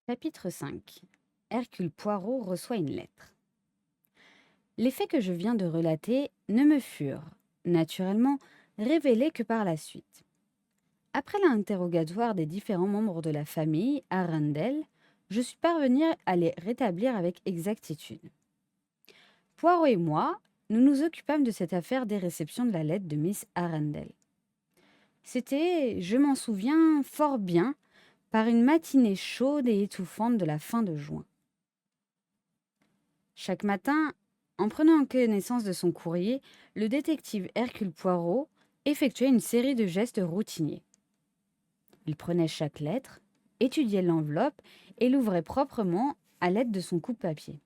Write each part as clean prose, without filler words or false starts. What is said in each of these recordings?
Chapitre 5. Hercule Poirot reçoit une lettre. Les faits que je viens de relater ne me furent, naturellement, révélés que par la suite. Après l'interrogatoire des différents membres de la famille Arundel, je suis parvenue à les rétablir avec exactitude. Poirot et moi, nous nous occupâmes de cette affaire des réceptions de la lettre de Miss Arundel. C'était, je m'en souviens fort bien, par une matinée chaude et étouffante de la fin de juin. Chaque matin, en prenant connaissance de son courrier, le détective Hercule Poirot effectuait une série de gestes routiniers. Il prenait chaque lettre, étudiait l'enveloppe et l'ouvrait proprement à l'aide de son coupe-papier.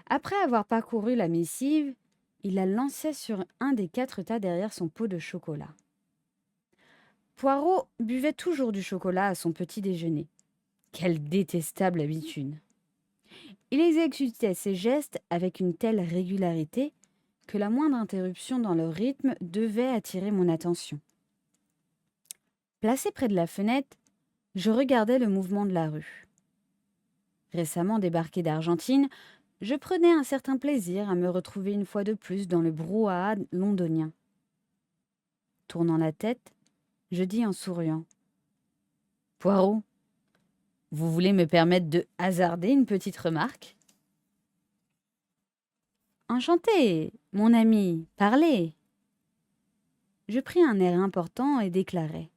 Après avoir parcouru la missive, il la lançait sur un des 4 tas derrière son pot de chocolat. Poirot buvait toujours du chocolat à son petit déjeuner. Quelle détestable habitude! Il exécutait ses gestes avec une telle régularité que la moindre interruption dans le rythme devait attirer mon attention. Placé près de la fenêtre, je regardais le mouvement de la rue. Récemment débarqué d'Argentine, je prenais un certain plaisir à me retrouver une fois de plus dans le brouhaha londonien. Tournant la tête, je dis en souriant: Poirot, vous voulez me permettre de hasarder une petite remarque? Enchanté, mon ami, parlez. Je pris un air important et déclarai: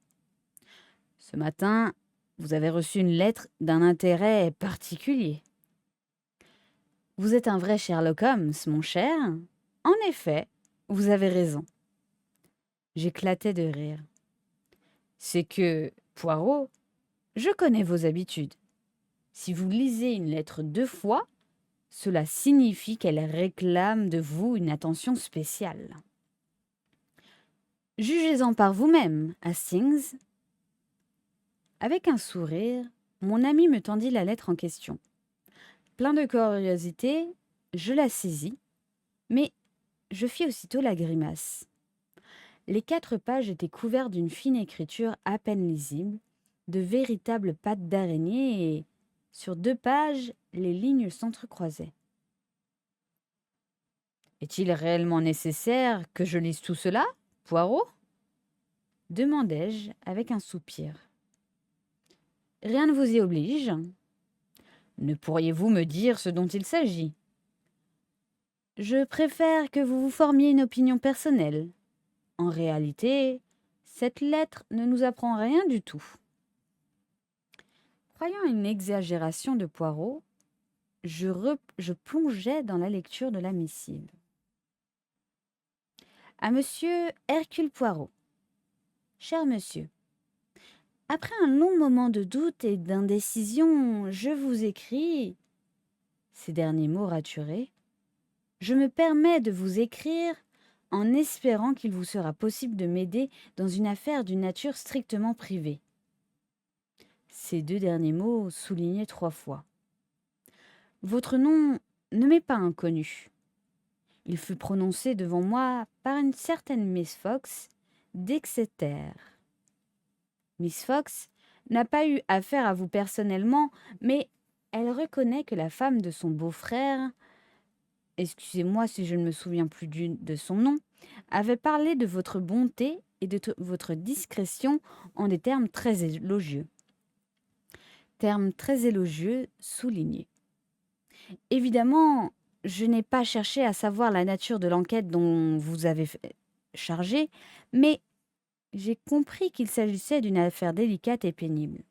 Ce matin, vous avez reçu une lettre d'un intérêt particulier. Vous êtes un vrai Sherlock Holmes, mon cher. En effet, vous avez raison. J'éclatais de rire. C'est que, Poirot, je connais vos habitudes. Si vous lisez une lettre 2 fois, cela signifie qu'elle réclame de vous une attention spéciale. Jugez-en par vous-même, Hastings. Avec un sourire, mon ami me tendit la lettre en question. Plein de curiosité, je la saisis, mais je fis aussitôt la grimace. Les 4 pages étaient couvertes d'une fine écriture à peine lisible, de véritables pattes d'araignée et, sur 2 pages, les lignes s'entrecroisaient. Est-il réellement nécessaire que je lise tout cela, Poirot? Demandai-je avec un soupir. Rien ne vous y oblige. Ne pourriez-vous me dire ce dont il s'agit? Je préfère que vous vous formiez une opinion personnelle. En réalité, cette lettre ne nous apprend rien du tout. Croyant une exagération de Poirot, je plongeai dans la lecture de la missive. À Monsieur Hercule Poirot. Cher monsieur, après un long moment de doute et d'indécision, je vous écris, ces derniers mots raturés, je me permets de vous écrire en espérant qu'il vous sera possible de m'aider dans une affaire d'une nature strictement privée. Ces 2 derniers mots soulignés 3 fois. Votre nom ne m'est pas inconnu. Il fut prononcé devant moi par une certaine Miss Fox d'Exeter. Miss Fox n'a pas eu affaire à vous personnellement, mais elle reconnaît que la femme de son beau-frère, excusez-moi si je ne me souviens plus de son nom, avait parlé de votre bonté et de votre discrétion en des termes très élogieux. Termes très élogieux soulignés. Évidemment, je n'ai pas cherché à savoir la nature de l'enquête dont vous avez chargé, mais j'ai compris qu'il s'agissait d'une affaire délicate et pénible.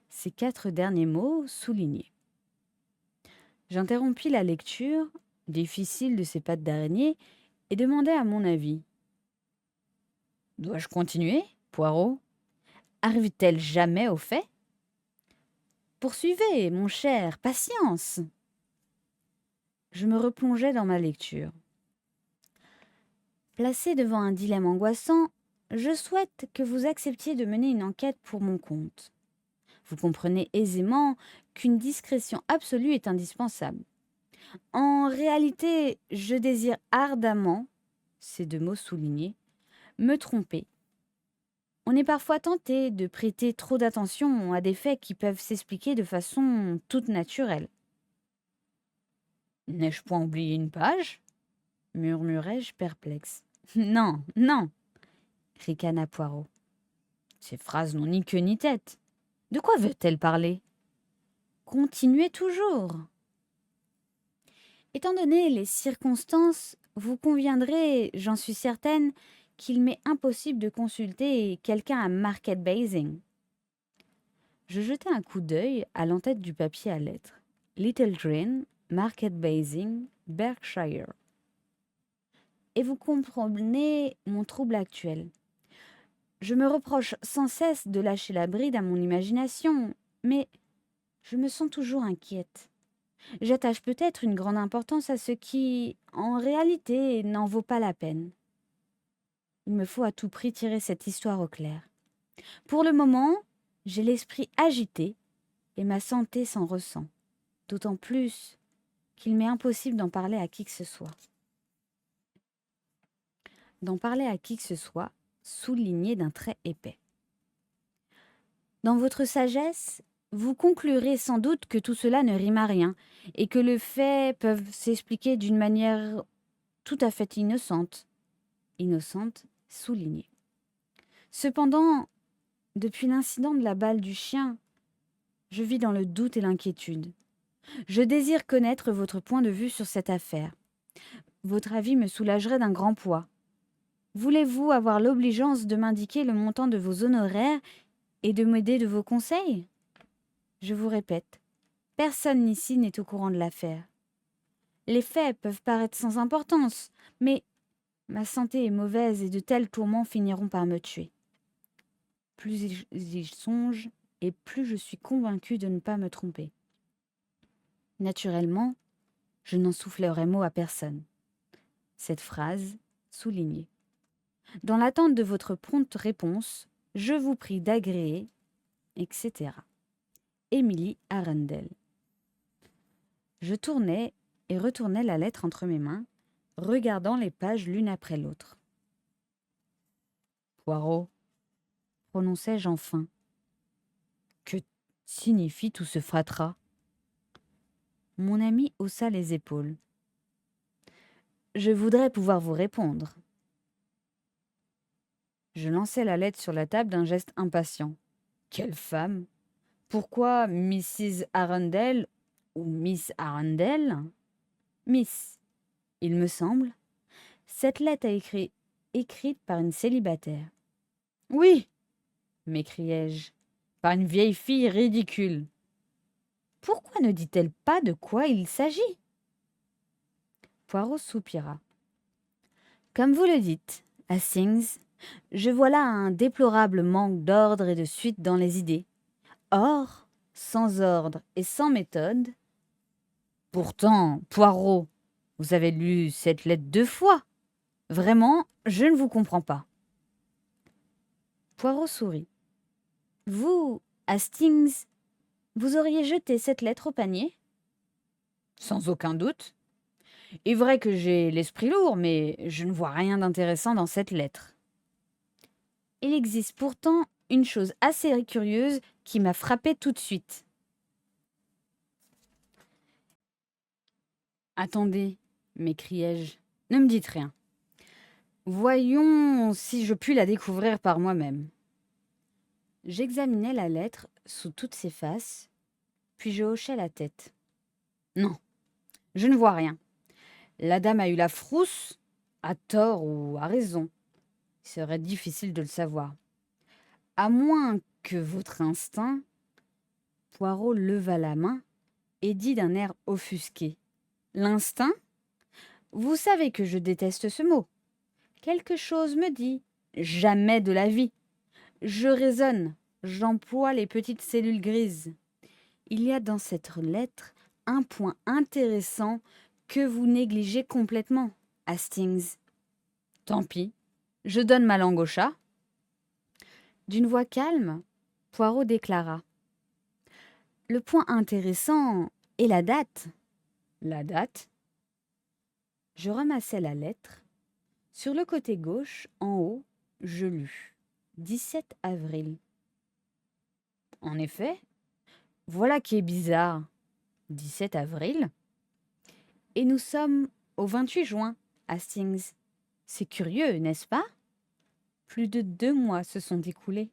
Ces 4 derniers mots soulignés. J'interrompis la lecture, difficile de ces pattes d'araignée, et demandai à mon avis. Dois-je continuer, Poirot? Arrive-t-elle jamais au fait? Poursuivez, mon cher, patience. Je me replongeai dans ma lecture. Placé devant un dilemme angoissant, je souhaite que vous acceptiez de mener une enquête pour mon compte. Vous comprenez aisément qu'une discrétion absolue est indispensable. En réalité, je désire ardemment, ces 2 mots soulignés, me tromper. On est parfois tenté de prêter trop d'attention à des faits qui peuvent s'expliquer de façon toute naturelle. N'ai-je point oublié une page? Murmurai-je perplexe. Non, non, ricana Poirot. Ces phrases n'ont ni queue ni tête. De quoi veut-elle parler? Continuez toujours. Étant donné les circonstances, vous conviendrez, j'en suis certaine, qu'il m'est impossible de consulter quelqu'un à Market Basing. Je jetai un coup d'œil à l'entête du papier à lettres. Little Green, Market Basing, Berkshire. Et vous comprenez mon trouble actuel. Je me reproche sans cesse de lâcher la bride à mon imagination, mais je me sens toujours inquiète. J'attache peut-être une grande importance à ce qui, en réalité, n'en vaut pas la peine. Il me faut à tout prix tirer cette histoire au clair. Pour le moment, j'ai l'esprit agité et ma santé s'en ressent, d'autant plus qu'il m'est impossible d'en parler à qui que ce soit. D'en parler à qui que ce soit, souligné d'un trait épais. Dans votre sagesse, vous conclurez sans doute que tout cela ne rime à rien et que les faits peuvent s'expliquer d'une manière tout à fait innocente. Innocente, soulignée. Cependant, depuis l'incident de la balle du chien, je vis dans le doute et l'inquiétude. Je désire connaître votre point de vue sur cette affaire. Votre avis me soulagerait d'un grand poids. Voulez-vous avoir l'obligeance de m'indiquer le montant de vos honoraires et de m'aider de vos conseils? Je vous répète, personne ici n'est au courant de l'affaire. Les faits peuvent paraître sans importance, mais ma santé est mauvaise et de tels tourments finiront par me tuer. Plus j'y songe, et plus je suis convaincue de ne pas me tromper. Naturellement, je n'en soufflerai mot à personne. Cette phrase, soulignée. Dans l'attente de votre prompte réponse, je vous prie d'agréer, etc. Emily Arundel. Je tournais et retournais la lettre entre mes mains, regardant les pages l'une après l'autre. Poirot, prononçai-je enfin. Que signifie tout ce fatras? Mon ami haussa les épaules. Je voudrais pouvoir vous répondre. Je lançai la lettre sur la table d'un geste impatient. Quelle femme! Pourquoi Mrs. Arundel ou Miss Arundel? Miss, il me semble. Cette lettre a été écrite par une célibataire. Oui, m'écriai-je, par une vieille fille ridicule. Pourquoi ne dit-elle pas de quoi il s'agit? Poirot soupira. Comme vous le dites, Hastings, je vois là un déplorable manque d'ordre et de suite dans les idées. Or, sans ordre et sans méthode... Pourtant, Poirot, vous avez lu cette lettre 2 fois. Vraiment, je ne vous comprends pas. Poirot sourit. Vous, Hastings, vous auriez jeté cette lettre au panier? Sans aucun doute. Il est vrai que j'ai l'esprit lourd, mais je ne vois rien d'intéressant dans cette lettre. Il existe pourtant une chose assez curieuse qui m'a frappée tout de suite. Attendez, m'écriai-je, ne me dites rien. Voyons si je puis la découvrir par moi-même. J'examinai la lettre sous toutes ses faces, puis je hochai la tête. Non, je ne vois rien. La dame a eu la frousse, à tort ou à raison. Il serait difficile de le savoir. À moins que votre instinct... Poirot leva la main et dit d'un air offusqué. L'instinct? Vous savez que je déteste ce mot. Quelque chose me dit. Jamais de la vie. Je raisonne. J'emploie les petites cellules grises. Il y a dans cette lettre un point intéressant que vous négligez complètement, Hastings. Tant pis. Je donne ma langue au chat. D'une voix calme, Poirot déclara. Le point intéressant est la date. La date? Je ramassai la lettre. Sur le côté gauche, en haut, je lus. 17 avril. En effet, voilà qui est bizarre. 17 avril. Et nous sommes au 28 juin, Hastings. C'est curieux, n'est-ce pas? Plus de 2 mois se sont écoulés.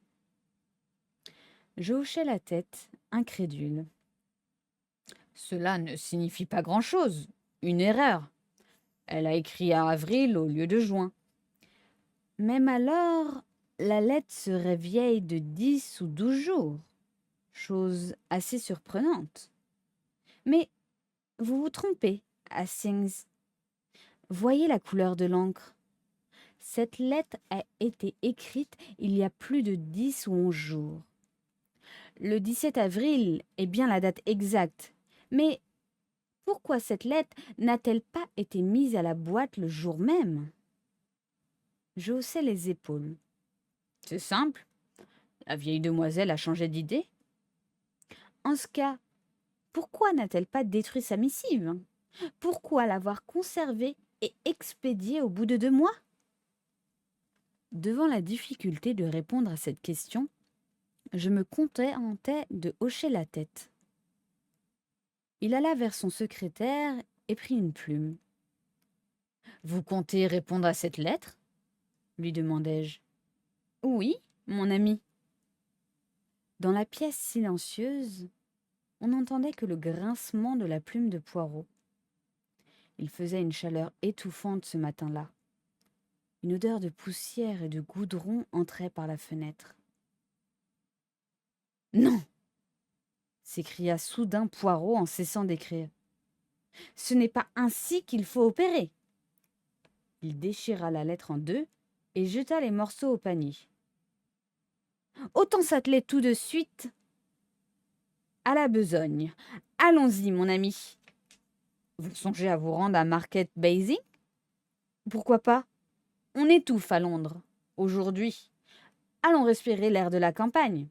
Je hochai la tête, incrédule. Cela ne signifie pas grand-chose. Une erreur. Elle a écrit à avril au lieu de juin. Même alors, la lettre serait vieille de 10 ou 12 jours. Chose assez surprenante. Mais vous vous trompez, Hastings. Voyez la couleur de l'encre. Cette lettre a été écrite il y a plus de 10 ou 11 jours. Le 17 avril est bien la date exacte. Mais pourquoi cette lettre n'a-t-elle pas été mise à la boîte le jour même? Je haussai les épaules. C'est simple. La vieille demoiselle a changé d'idée. En ce cas, pourquoi n'a-t-elle pas détruit sa missive? Pourquoi l'avoir conservée et expédiée au bout de 2 mois? Devant la difficulté de répondre à cette question, je me contentais de hocher la tête. Il alla vers son secrétaire et prit une plume. « Vous comptez répondre à cette lettre ?» lui demandai-je. « Oui, mon ami. » Dans la pièce silencieuse, on n'entendait que le grincement de la plume de Poirot. Il faisait une chaleur étouffante ce matin-là. Une odeur de poussière et de goudron entrait par la fenêtre. « Non !» s'écria soudain Poirot en cessant d'écrire. « Ce n'est pas ainsi qu'il faut opérer !» Il déchira la lettre en deux et jeta les morceaux au panier. « Autant s'atteler tout de suite à la besogne. Allons-y, mon ami. Vous songez à vous rendre à Market Basing? Pourquoi pas? On étouffe à Londres, aujourd'hui. Allons respirer l'air de la campagne. »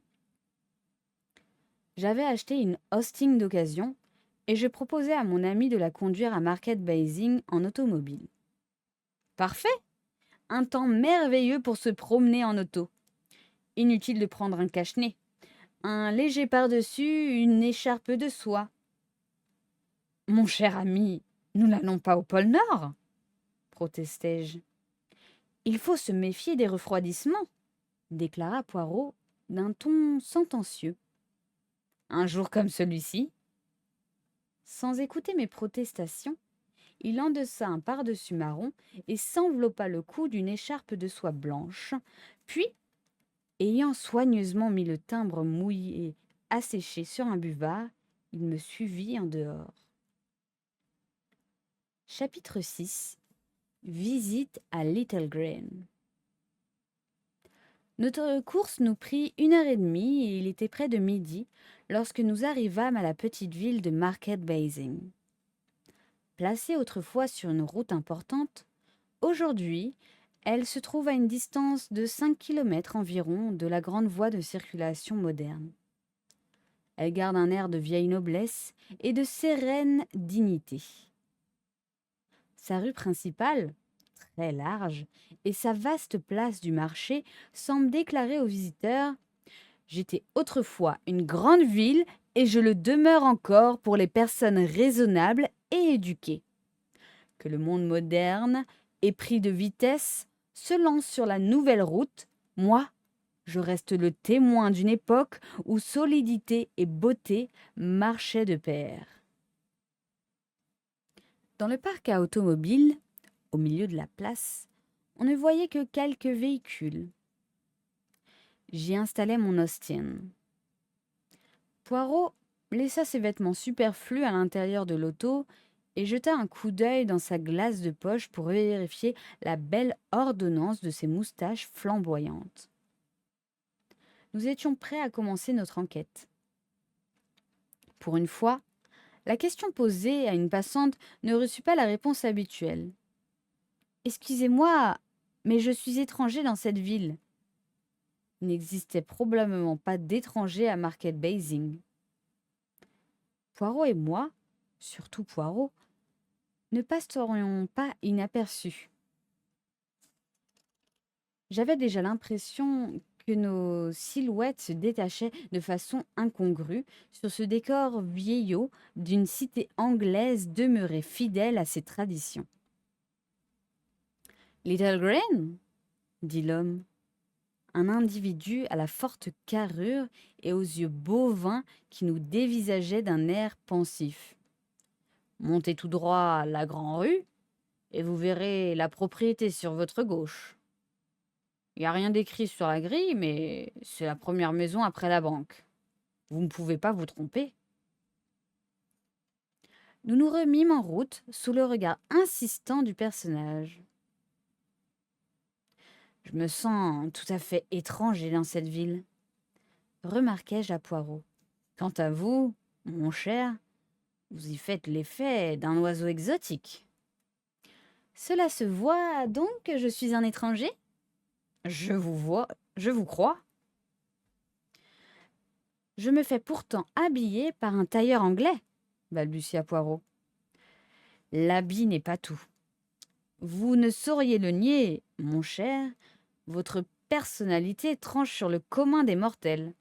J'avais acheté une Austin d'occasion et je proposai à mon ami de la conduire à Market Basing en automobile. Parfait! Un temps merveilleux pour se promener en auto. Inutile de prendre un cache-nez. Un léger par-dessus, une écharpe de soie. Mon cher ami, nous n'allons pas au pôle Nord, protestai-je. Il faut se méfier des refroidissements, déclara Poirot d'un ton sentencieux. Un jour comme celui-ci. Sans écouter mes protestations, il endossa un par-dessus marron et s'enveloppa le cou d'une écharpe de soie blanche, puis, ayant soigneusement mis le timbre mouillé à sécher sur un buvard, il me suivit en dehors. Chapitre 6. Visite à Little Green. Notre course nous prit 1 heure et demie et il était près de midi lorsque nous arrivâmes à la petite ville de Market Basing. Placée autrefois sur une route importante, aujourd'hui, elle se trouve à une distance de 5 kilomètres environ de la grande voie de circulation moderne. Elle garde un air de vieille noblesse et de séréne dignité. Sa rue principale, très large, et sa vaste place du marché semblent déclarer aux visiteurs « J'étais autrefois une grande ville et je le demeure encore pour les personnes raisonnables et éduquées. Que le monde moderne, épris de vitesse, se lance sur la nouvelle route, moi, je reste le témoin d'une époque où solidité et beauté marchaient de pair. » Dans le parc à automobiles, au milieu de la place, on ne voyait que quelques véhicules. J'y installai mon Austin. Poirot laissa ses vêtements superflus à l'intérieur de l'auto et jeta un coup d'œil dans sa glace de poche pour vérifier la belle ordonnance de ses moustaches flamboyantes. Nous étions prêts à commencer notre enquête. Pour une fois, la question posée à une passante ne reçut pas la réponse habituelle. « Excusez-moi, mais je suis étranger dans cette ville. » Il n'existait probablement pas d'étrangers à Market Basing. Poirot et moi, surtout Poirot, ne passerions pas inaperçus. J'avais déjà l'impression que nos silhouettes se détachaient de façon incongrue sur ce décor vieillot d'une cité anglaise demeurée fidèle à ses traditions. Little Green, dit l'homme, un individu à la forte carrure et aux yeux bovins qui nous dévisageait d'un air pensif. Montez tout droit la grande rue et vous verrez la propriété sur votre gauche. Il n'y a rien d'écrit sur la grille, mais c'est la première maison après la banque. Vous ne pouvez pas vous tromper. Nous nous remîmes en route sous le regard insistant du personnage. Je me sens tout à fait étranger dans cette ville, remarquai-je à Poirot. Quant à vous, mon cher, vous y faites l'effet d'un oiseau exotique. Cela se voit donc que je suis un étranger ? Je vous vois, je vous crois. Je me fais pourtant habiller par un tailleur anglais, balbutia Poirot. L'habit n'est pas tout. Vous ne sauriez le nier, mon cher, votre personnalité tranche sur le commun des mortels.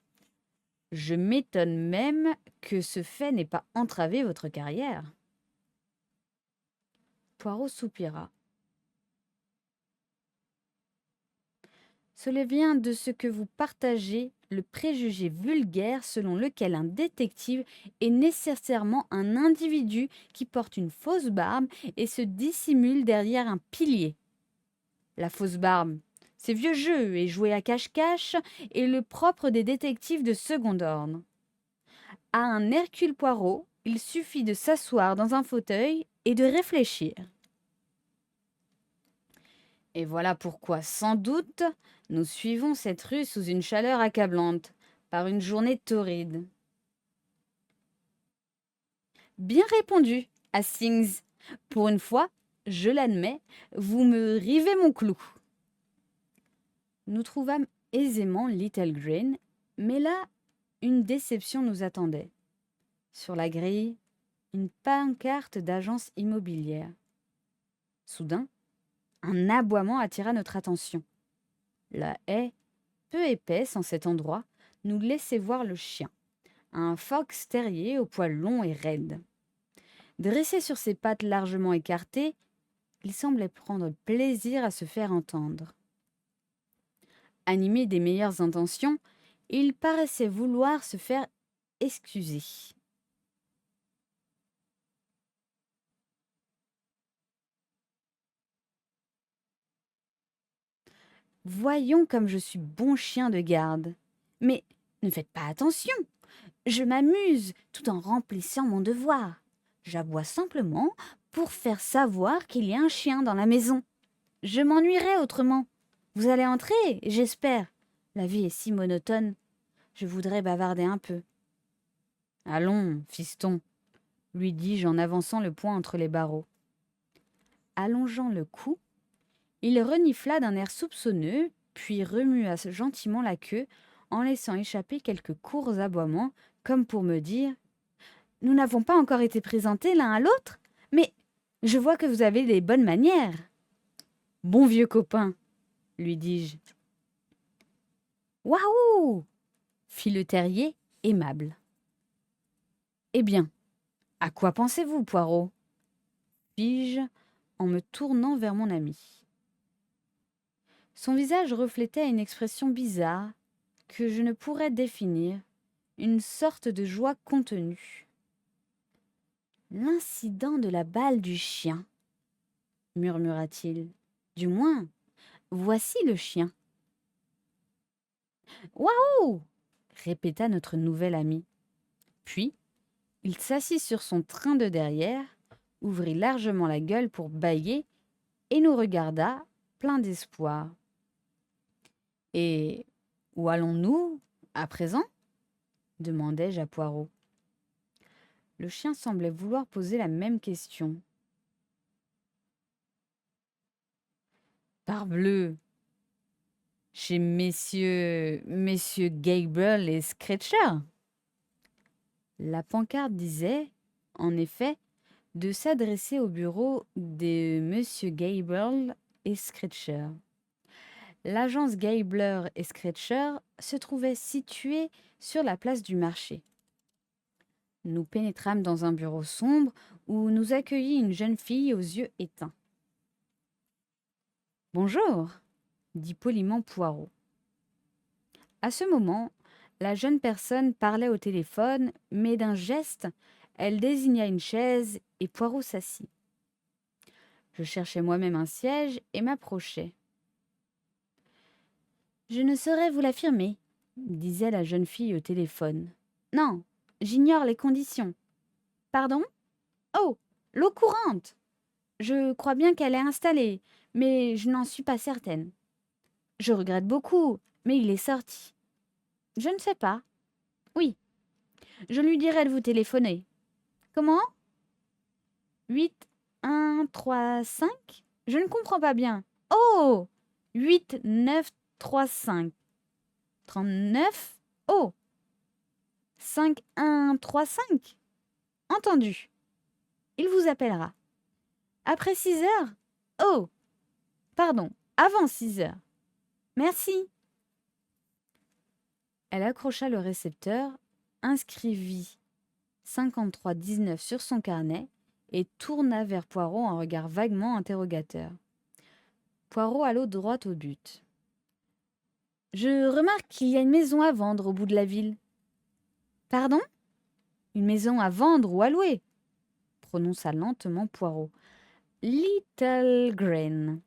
Je m'étonne même que ce fait n'ait pas entravé votre carrière. Poirot soupira. Cela vient de ce que vous partagez, le préjugé vulgaire selon lequel un détective est nécessairement un individu qui porte une fausse barbe et se dissimule derrière un pilier. La fausse barbe, c'est vieux jeu et jouer à cache-cache est le propre des détectives de second ordre. À un Hercule Poirot, il suffit de s'asseoir dans un fauteuil et de réfléchir. Et voilà pourquoi, sans doute, nous suivons cette rue sous une chaleur accablante, par une journée torride. Bien répondu, Hastings. Pour une fois, je l'admets, vous me rivez mon clou. Nous trouvâmes aisément Little Green, mais là, une déception nous attendait. Sur la grille, une pancarte d'agence immobilière. Soudain, un aboiement attira notre attention. La haie, peu épaisse en cet endroit, nous laissait voir le chien, un fox terrier aux poils longs et raides. Dressé sur ses pattes largement écartées, il semblait prendre plaisir à se faire entendre. Animé des meilleures intentions, il paraissait vouloir se faire excuser. Voyons comme je suis bon chien de garde. Mais ne faites pas attention. Je m'amuse tout en remplissant mon devoir. J'aboie simplement pour faire savoir qu'il y a un chien dans la maison. Je m'ennuierais autrement. Vous allez entrer, j'espère. La vie est si monotone. Je voudrais bavarder un peu. Allons, fiston, lui dis-je en avançant le poing entre les barreaux. Allongeant le cou, il renifla d'un air soupçonneux, puis remua gentiment la queue en laissant échapper quelques courts aboiements, comme pour me dire « Nous n'avons pas encore été présentés l'un à l'autre, mais je vois que vous avez des bonnes manières. »« Bon vieux copain, » lui dis-je. « Waouh !» fit le terrier, aimable. « Eh bien, à quoi pensez-vous, Poirot ?» fis-je en me tournant vers mon ami. Son visage reflétait une expression bizarre que je ne pourrais définir, une sorte de joie contenue. L'incident de la balle du chien, murmura-t-il. Du moins, voici le chien. Waouh! Répéta notre nouvel ami. Puis, il s'assit sur son train de derrière, ouvrit largement la gueule pour bâiller et nous regarda, plein d'espoir. Et où allons-nous à présent ? Demandai-je à Poirot. Le chien semblait vouloir poser la même question. Parbleu, chez messieurs Gabriel et Screecher. La pancarte disait, en effet, de s'adresser au bureau de monsieur Gabriel et Screecher. L'agence Gabler et Scratcher se trouvait située sur la place du marché. Nous pénétrâmes dans un bureau sombre où nous accueillit une jeune fille aux yeux éteints. « Bonjour » dit poliment Poirot. À ce moment, la jeune personne parlait au téléphone, mais d'un geste, elle désigna une chaise et Poirot s'assit. Je cherchais moi-même un siège et m'approchai. « Je ne saurais vous l'affirmer, » disait la jeune fille au téléphone. « Non, j'ignore les conditions. »« Pardon ? Oh, l'eau courante ! Je crois bien qu'elle est installée, mais je n'en suis pas certaine. Je regrette beaucoup, mais il est sorti. Je ne sais pas. Oui, je lui dirai de vous téléphoner. Comment ? 8 1 3 5 ? Je ne comprends pas bien. Oh ! 8 9 3 5 39. Oh ! 5 1 3 5 ? Entendu. Il vous appellera. Après 6 heures ? Oh ! Pardon, avant 6 heures. Merci. Elle accrocha le récepteur, inscrivit 53 19 sur son carnet et tourna vers Poirot un regard vaguement interrogateur. Poirot alla droit au but. « Je remarque qu'il y a une maison à vendre au bout de la ville. »« Pardon ? Une maison à vendre ou à louer ?» prononça lentement Poirot. « Little Green. »«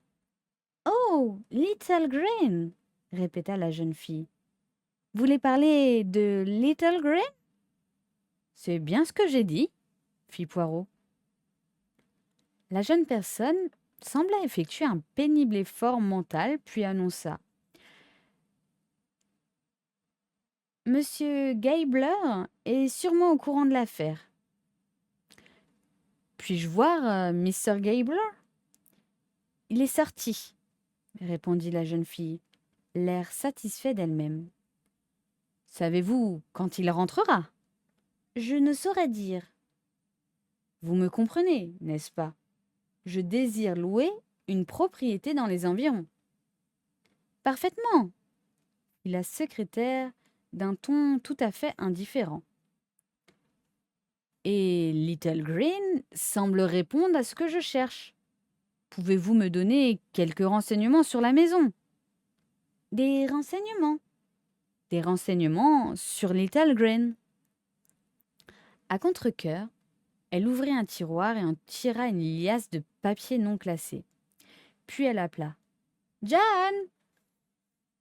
Oh, Little Green !» répéta la jeune fille. « Vous voulez parler de Little Green ?»« C'est bien ce que j'ai dit, » fit Poirot. La jeune personne sembla effectuer un pénible effort mental, puis annonça. « Monsieur Gabler est sûrement au courant de l'affaire. »« Puis-je voir Mr. Gabler ?»« Il est sorti, » répondit la jeune fille, l'air satisfait d'elle-même. « Savez-vous quand il rentrera ?»« Je ne saurais dire. »« Vous me comprenez, n'est-ce pas ? Je désire louer une propriété dans les environs. »« Parfaitement, » fit la secrétaire d'un ton tout à fait indifférent. « Et Little Green semble répondre à ce que je cherche. Pouvez-vous me donner quelques renseignements sur la maison ?»« Des renseignements ? » ?»« Des renseignements sur Little Green. » À contre-cœur, elle ouvrit un tiroir et en tira une liasse de papiers non classés. Puis elle appela. « John !»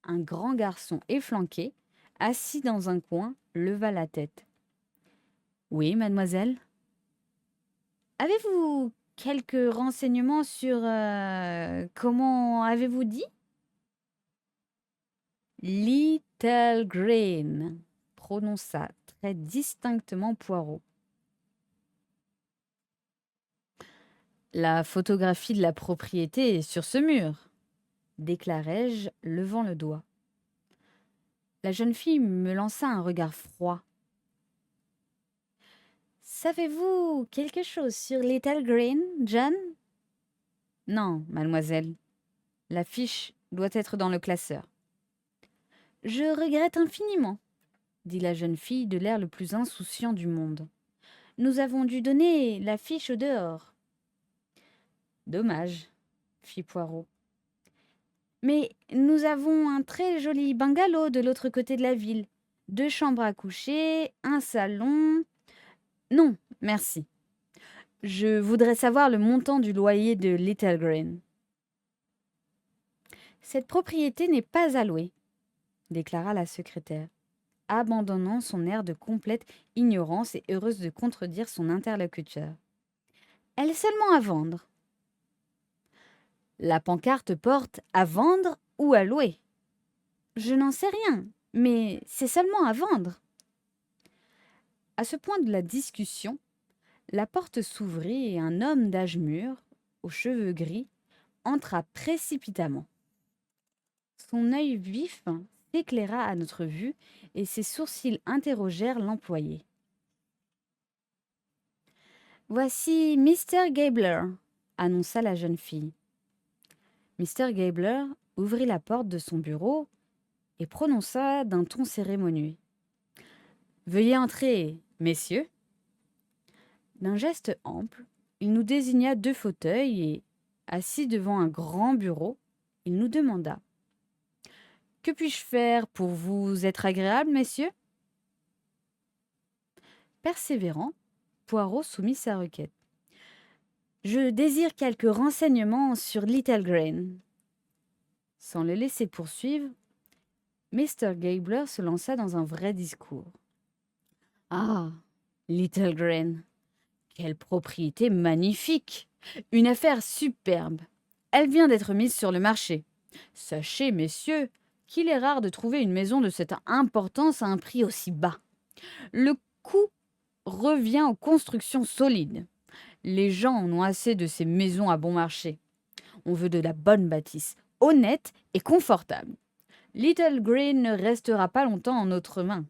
Un grand garçon efflanqué, assis dans un coin, leva la tête. « Oui, mademoiselle ? » « Avez-vous quelques renseignements sur... comment avez-vous dit ?»« Little Green », prononça très distinctement Poirot. « La photographie de la propriété est sur ce mur, » déclarai-je, levant le doigt. La jeune fille me lança un regard froid. « Savez-vous quelque chose sur Little Green, John ? » ?»« Non, mademoiselle. La fiche doit être dans le classeur. »« Je regrette infiniment, » dit la jeune fille de l'air le plus insouciant du monde. « Nous avons dû donner la fiche au dehors. »« Dommage, » fit Poirot. « Mais nous avons un très joli bungalow de l'autre côté de la ville. 2 chambres à coucher, un salon... » « Non, merci. Je voudrais savoir le montant du loyer de Little Green. »« Cette propriété n'est pas à louer, » déclara la secrétaire, abandonnant son air de complète ignorance et heureuse de contredire son interlocuteur. « Elle est seulement à vendre. »« La pancarte porte « à vendre » ou « à louer ». Je n'en sais rien, mais c'est seulement à vendre. » À ce point de la discussion, la porte s'ouvrit et un homme d'âge mûr, aux cheveux gris, entra précipitamment. Son œil vif s'éclaira à notre vue et ses sourcils interrogèrent l'employé. « Voici Mr. Gabler, » annonça la jeune fille. Mr. Gabler ouvrit la porte de son bureau et prononça d'un ton cérémonieux. Veuillez entrer, messieurs. D'un geste ample, il nous désigna 2 fauteuils et, assis devant un grand bureau, il nous demanda: Que puis-je faire pour vous être agréable, messieurs? Persévérant, Poirot soumit sa requête. Je désire quelques renseignements sur Little Grain. Sans le laisser poursuivre, Mr. Gabler se lança dans un vrai discours. Ah, Little Grain, quelle propriété magnifique! Une affaire superbe. Elle vient d'être mise sur le marché. Sachez, messieurs, qu'il est rare de trouver une maison de cette importance à un prix aussi bas. Le coût revient aux constructions solides. Les gens en ont assez de ces maisons à bon marché. On veut de la bonne bâtisse, honnête et confortable. Little Green ne restera pas longtemps en notre main.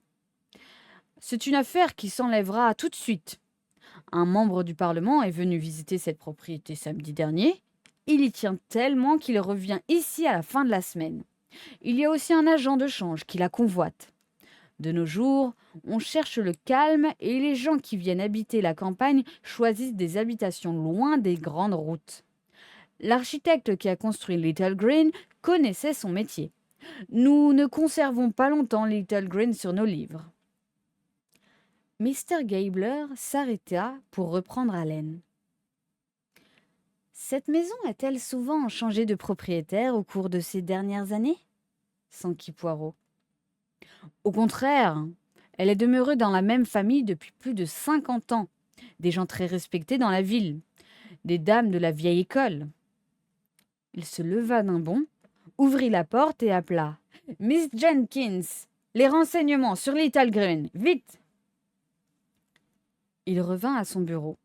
C'est une affaire qui s'enlèvera tout de suite. Un membre du Parlement est venu visiter cette propriété samedi dernier. Il y tient tellement qu'il revient ici à la fin de la semaine. Il y a aussi un agent de change qui la convoite. De nos jours, on cherche le calme et les gens qui viennent habiter la campagne choisissent des habitations loin des grandes routes. L'architecte qui a construit Little Green connaissait son métier. Nous ne conservons pas longtemps Little Green sur nos livres. Mr. Gabler s'arrêta pour reprendre haleine. Cette maison a-t-elle souvent changé de propriétaire au cours de ces dernières années? S'enquit Poirot. Au contraire, elle est demeurée dans la même famille depuis plus de 50 ans. Des gens très respectés dans la ville, des dames de la vieille école. Il se leva d'un bond, ouvrit la porte et appela « Miss Jenkins, les renseignements sur Little Green, vite !» Il revint à son bureau.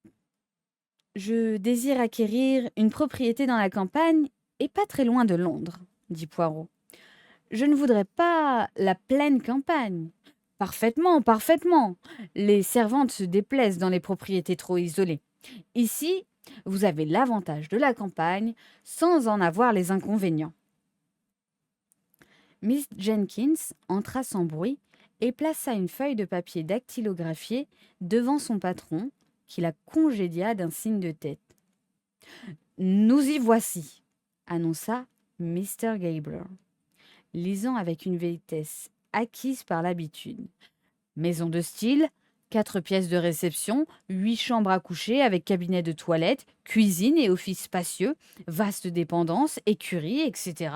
« Je désire acquérir une propriété dans la campagne et pas très loin de Londres, » dit Poirot. « Je ne voudrais pas la pleine campagne. » « Parfaitement, parfaitement. Les servantes se déplaisent dans les propriétés trop isolées. Ici, vous avez l'avantage de la campagne sans en avoir les inconvénients. » Miss Jenkins entra sans bruit et plaça une feuille de papier dactylographiée devant son patron, qui la congédia d'un signe de tête. « Nous y voici, » annonça Mr. Gabler, lisant avec une vitesse acquise par l'habitude. Maison de style, 4 pièces de réception, 8 chambres à coucher avec cabinet de toilette, cuisine et office spacieux, vaste dépendance, écurie, etc.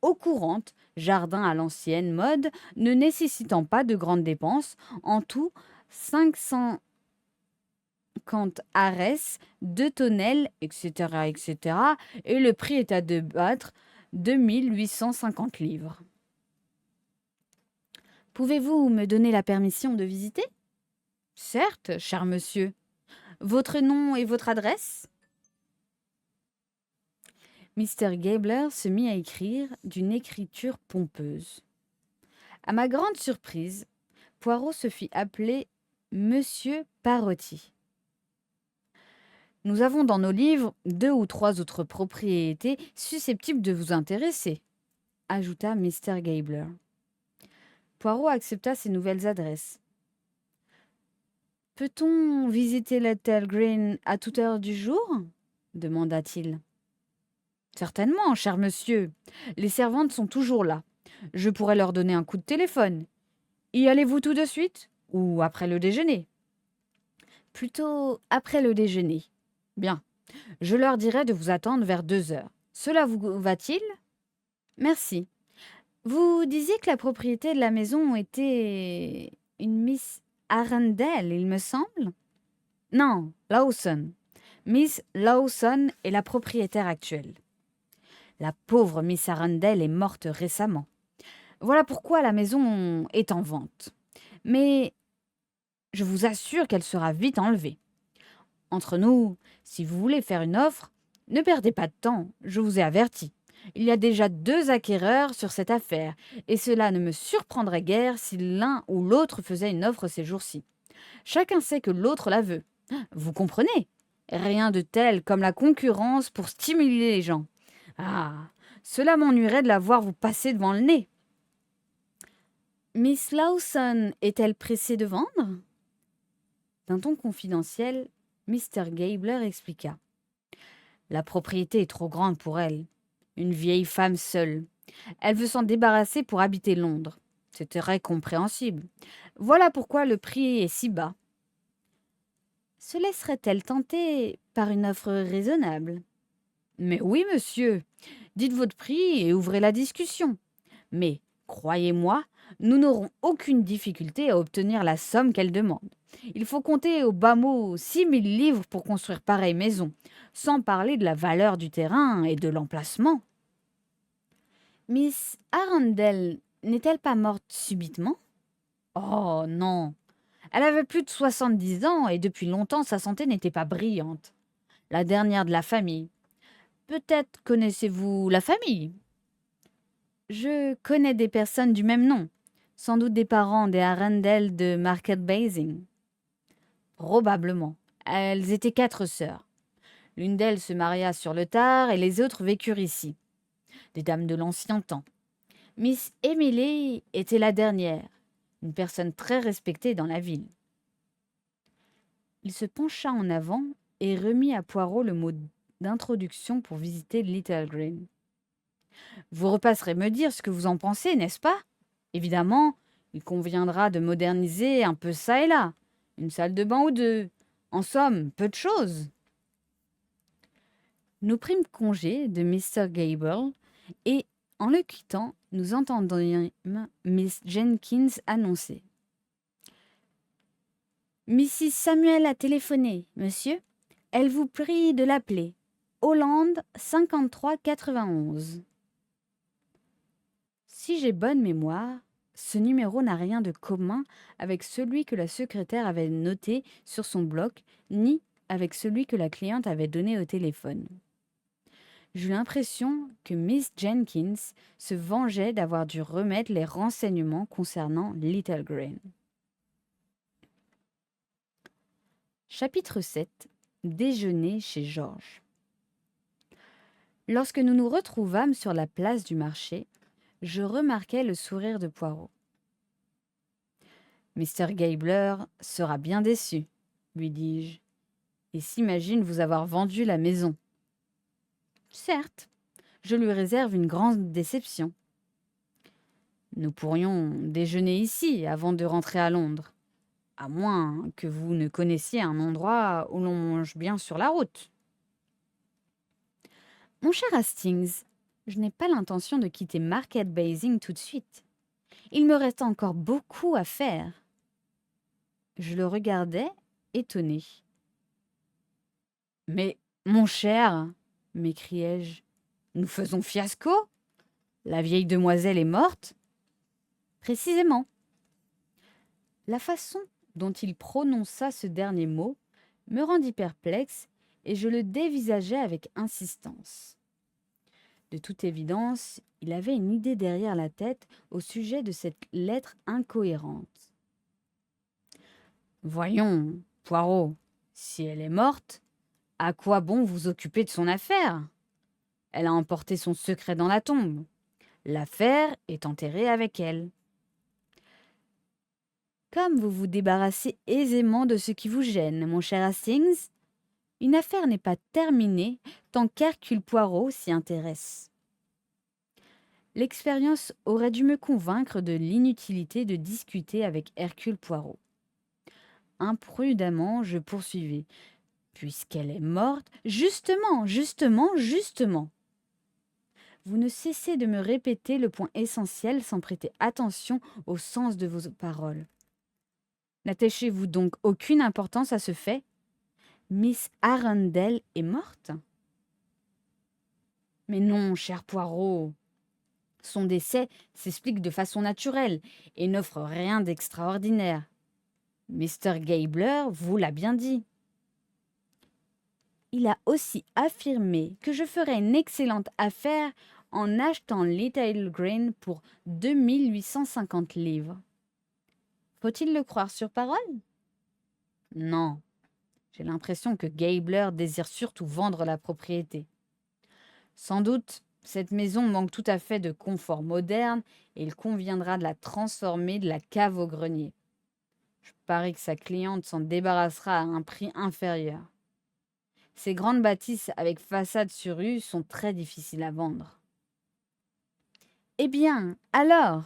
Eau courante, jardin à l'ancienne mode, ne nécessitant pas de grandes dépenses. En tout, 550 arès, 2 tonnelles, etc., etc. Et le prix est à débattre, 2850 livres. Pouvez-vous me donner la permission de visiter? Certes, cher monsieur. Votre nom et votre adresse? Mr. Gabler se mit à écrire d'une écriture pompeuse. À ma grande surprise, Poirot se fit appeler Monsieur Parotti. Nous avons dans nos livres 2 ou 3 autres propriétés susceptibles de vous intéresser, ajouta Mr. Gabler. Poirot accepta ces nouvelles adresses. « Peut-on visiter Little Green à toute heure du jour ?» demanda-t-il. « Certainement, cher monsieur. Les servantes sont toujours là. Je pourrais leur donner un coup de téléphone. Y allez-vous tout de suite ou après le déjeuner ?»« Plutôt après le déjeuner. »« Bien. Je leur dirai de vous attendre vers 2 heures. Cela vous va-t-il ?»« Merci. Vous disiez que la propriété de la maison était une Miss Arundel, il me semble? Non, Lawson. Miss Lawson est la propriétaire actuelle. La pauvre Miss Arundel est morte récemment. Voilà pourquoi la maison est en vente. Mais je vous assure qu'elle sera vite enlevée. Entre nous, si vous voulez faire une offre, ne perdez pas de temps, je vous ai averti. Il y a déjà 2 acquéreurs sur cette affaire, et cela ne me surprendrait guère si l'un ou l'autre faisait une offre ces jours-ci. Chacun sait que l'autre la veut. Vous comprenez? Rien de tel comme la concurrence pour stimuler les gens. Ah, cela m'ennuierait de la voir vous passer devant le nez. Miss Lawson est-elle pressée de vendre? D'un ton confidentiel, Mr. Gabler expliqua. La propriété est trop grande pour elle. Une vieille femme seule. Elle veut s'en débarrasser pour habiter Londres. C'est très compréhensible. Voilà pourquoi le prix est si bas. Se laisserait-elle tenter par une offre raisonnable? Mais oui, monsieur. Dites votre prix et ouvrez la discussion. Mais, croyez-moi, nous n'aurons aucune difficulté à obtenir la somme qu'elle demande. Il faut compter au bas mot 6 000 livres pour construire pareille maison, sans parler de la valeur du terrain et de l'emplacement. Miss Arundel n'est-elle pas morte subitement? Oh non, elle avait plus de 70 ans et depuis longtemps sa santé n'était pas brillante. La dernière de la famille. Peut-être connaissez-vous la famille? Je connais des personnes du même nom, sans doute des parents des Arundel de Market Basing. Probablement. Elles étaient 4 sœurs. L'une d'elles se maria sur le tard et les autres vécurent ici. Des dames de l'ancien temps. Miss Emily était la dernière, une personne très respectée dans la ville. Il se pencha en avant et remit à Poirot le mot d'introduction pour visiter Little Green. Vous repasserez me dire ce que vous en pensez, n'est-ce pas? Évidemment, il conviendra de moderniser un peu ça et là. Une salle de bain ou deux. En somme, peu de choses. Nous prîmes congé de Mr. Gable et, en le quittant, nous entendîmes Miss Jenkins annoncer. Mrs. Samuel a téléphoné, monsieur. Elle vous prie de l'appeler. Hollande 5391. Si j'ai bonne mémoire, ce numéro n'a rien de commun avec celui que la secrétaire avait noté sur son bloc, ni avec celui que la cliente avait donné au téléphone. J'eus l'impression que Miss Jenkins se vengeait d'avoir dû remettre les renseignements concernant Little Green. Chapitre 7. Déjeuner chez Georges. Lorsque nous nous retrouvâmes sur la place du marché, je remarquai le sourire de Poirot. « Mr. Gabler sera bien déçu, lui dis-je, et s'imagine vous avoir vendu la maison. » Certes, je lui réserve une grande déception. Nous pourrions déjeuner ici avant de rentrer à Londres, à moins que vous ne connaissiez un endroit où l'on mange bien sur la route. Mon cher Hastings, je n'ai pas l'intention de quitter Market Basing tout de suite. Il me reste encore beaucoup à faire. Je le regardais, étonné. « Mais, mon cher, m'écriai-je, nous faisons fiasco? La vieille demoiselle est morte? » Précisément. La façon dont il prononça ce dernier mot me rendit perplexe et je le dévisageai avec insistance. De toute évidence, il avait une idée derrière la tête au sujet de cette lettre incohérente. « Voyons, Poirot, si elle est morte, à quoi bon vous occuper de son affaire? Elle a emporté son secret dans la tombe. L'affaire est enterrée avec elle. » Comme vous vous débarrassez aisément de ce qui vous gêne, mon cher Hastings, une affaire n'est pas terminée tant qu'Hercule Poirot s'y intéresse. L'expérience aurait dû me convaincre de l'inutilité de discuter avec Hercule Poirot. Imprudemment, je poursuivis. Puisqu'elle est morte, justement. Vous ne cessez de me répéter le point essentiel sans prêter attention au sens de vos paroles. N'attachez-vous donc aucune importance à ce fait? Miss Arundel est morte? Mais non, cher Poirot. Son décès s'explique de façon naturelle et n'offre rien d'extraordinaire. Mr. Gabler vous l'a bien dit. Il a aussi affirmé que je ferais une excellente affaire en achetant Little Green pour 2850 livres. Faut-il le croire sur parole? Non. J'ai l'impression que Gabler désire surtout vendre la propriété. Sans doute Cette maison manque tout à fait de confort moderne et il conviendra de la transformer de la cave au grenier. Je parie que sa cliente s'en débarrassera à un prix inférieur. Ces grandes bâtisses avec façade sur rue sont très difficiles à vendre. Eh bien, alors,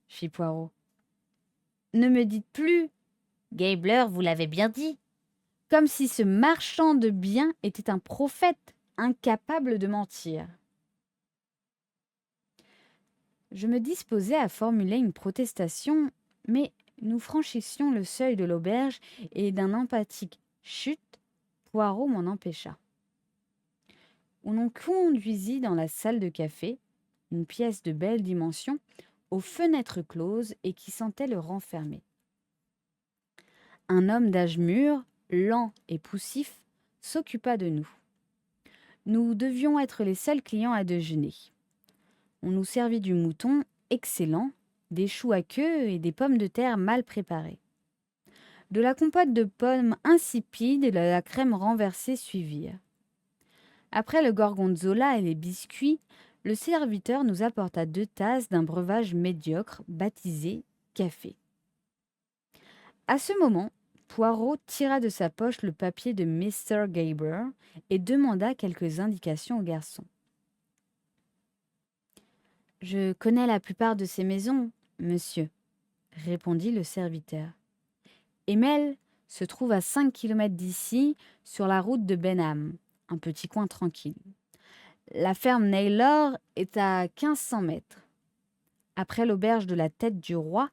fit Poirot, ne me dites plus, Gabler vous l'avait bien dit, comme si ce marchand de biens était un prophète incapable de mentir. Je me disposais à formuler une protestation, mais nous franchissions le seuil de l'auberge et d'un emphatique chut, Poirot m'en empêcha. On nous conduisit dans la salle de café, une pièce de belle dimension, aux fenêtres closes et qui sentait le renfermer. Un homme d'âge mûr, lent et poussif, s'occupa de nous. Nous devions être les seuls clients à déjeuner. On nous servit du mouton excellent, des choux à queue et des pommes de terre mal préparées. De la compote de pommes insipide et de la crème renversée suivirent. Après le gorgonzola et les biscuits, le serviteur nous apporta 2 tasses d'un breuvage médiocre baptisé café. À ce moment, Poirot tira de sa poche le papier de Mr. Gabler et demanda quelques indications au garçon. « Je connais la plupart de ces maisons, monsieur, » répondit le serviteur. « Emel se trouve à 5 kilomètres d'ici, sur la route de Benham, un petit coin tranquille. La ferme Naylor est à 1500 mètres. Après l'auberge de la Tête du Roi,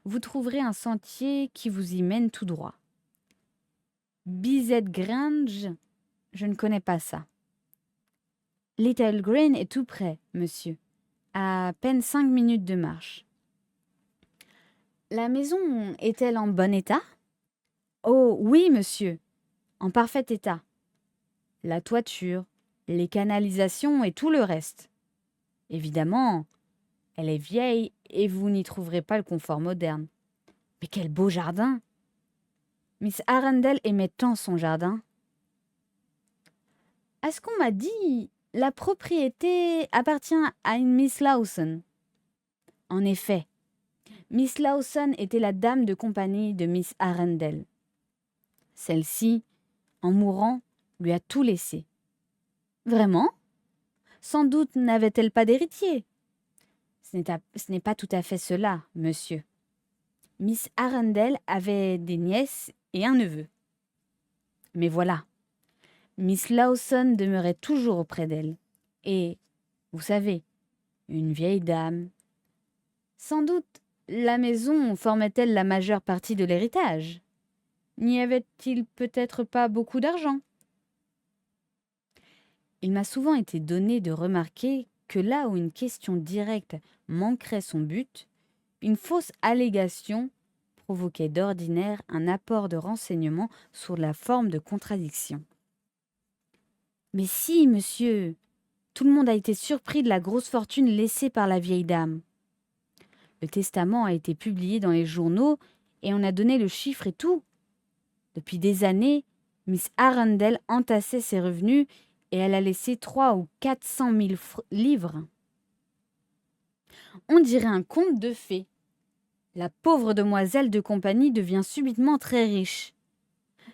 vous trouverez un sentier qui vous y mène tout droit. Bizet Grange, je ne connais pas ça. Little Green est tout près, monsieur, à peine 5 minutes de marche. La maison est-elle en bon état? Oh oui, monsieur, en parfait état. La toiture, les canalisations et tout le reste. Évidemment, elle est vieille et vous n'y trouverez pas le confort moderne. Mais quel beau jardin! Miss Arundel aimait tant son jardin. À ce qu'on m'a dit, la propriété appartient à une Miss Lawson. En effet, Miss Lawson était la dame de compagnie de Miss Arundel. Celle-ci, en mourant, lui a tout laissé. Vraiment? Sans doute n'avait-elle pas d'héritier? Ce n'est pas tout à fait cela, monsieur. Miss Arundel avait des nièces et un neveu. Mais voilà, Miss Lawson demeurait toujours auprès d'elle. Et, vous savez, une vieille dame. Sans doute, la maison formait-elle la majeure partie de l'héritage? N'y avait-il peut-être pas beaucoup d'argent? Il m'a souvent été donné de remarquer que là où une question directe manquerait son but, une fausse allégation provoquait d'ordinaire un apport de renseignements sous la forme de contradictions. Mais si, monsieur, tout le monde a été surpris de la grosse fortune laissée par la vieille dame. Le testament a été publié dans les journaux et on a donné le chiffre et tout. Depuis des années, Miss Arundel entassait ses revenus et elle a laissé 300 ou 400 000 livres. On dirait un conte de fées. La pauvre demoiselle de compagnie devient subitement très riche.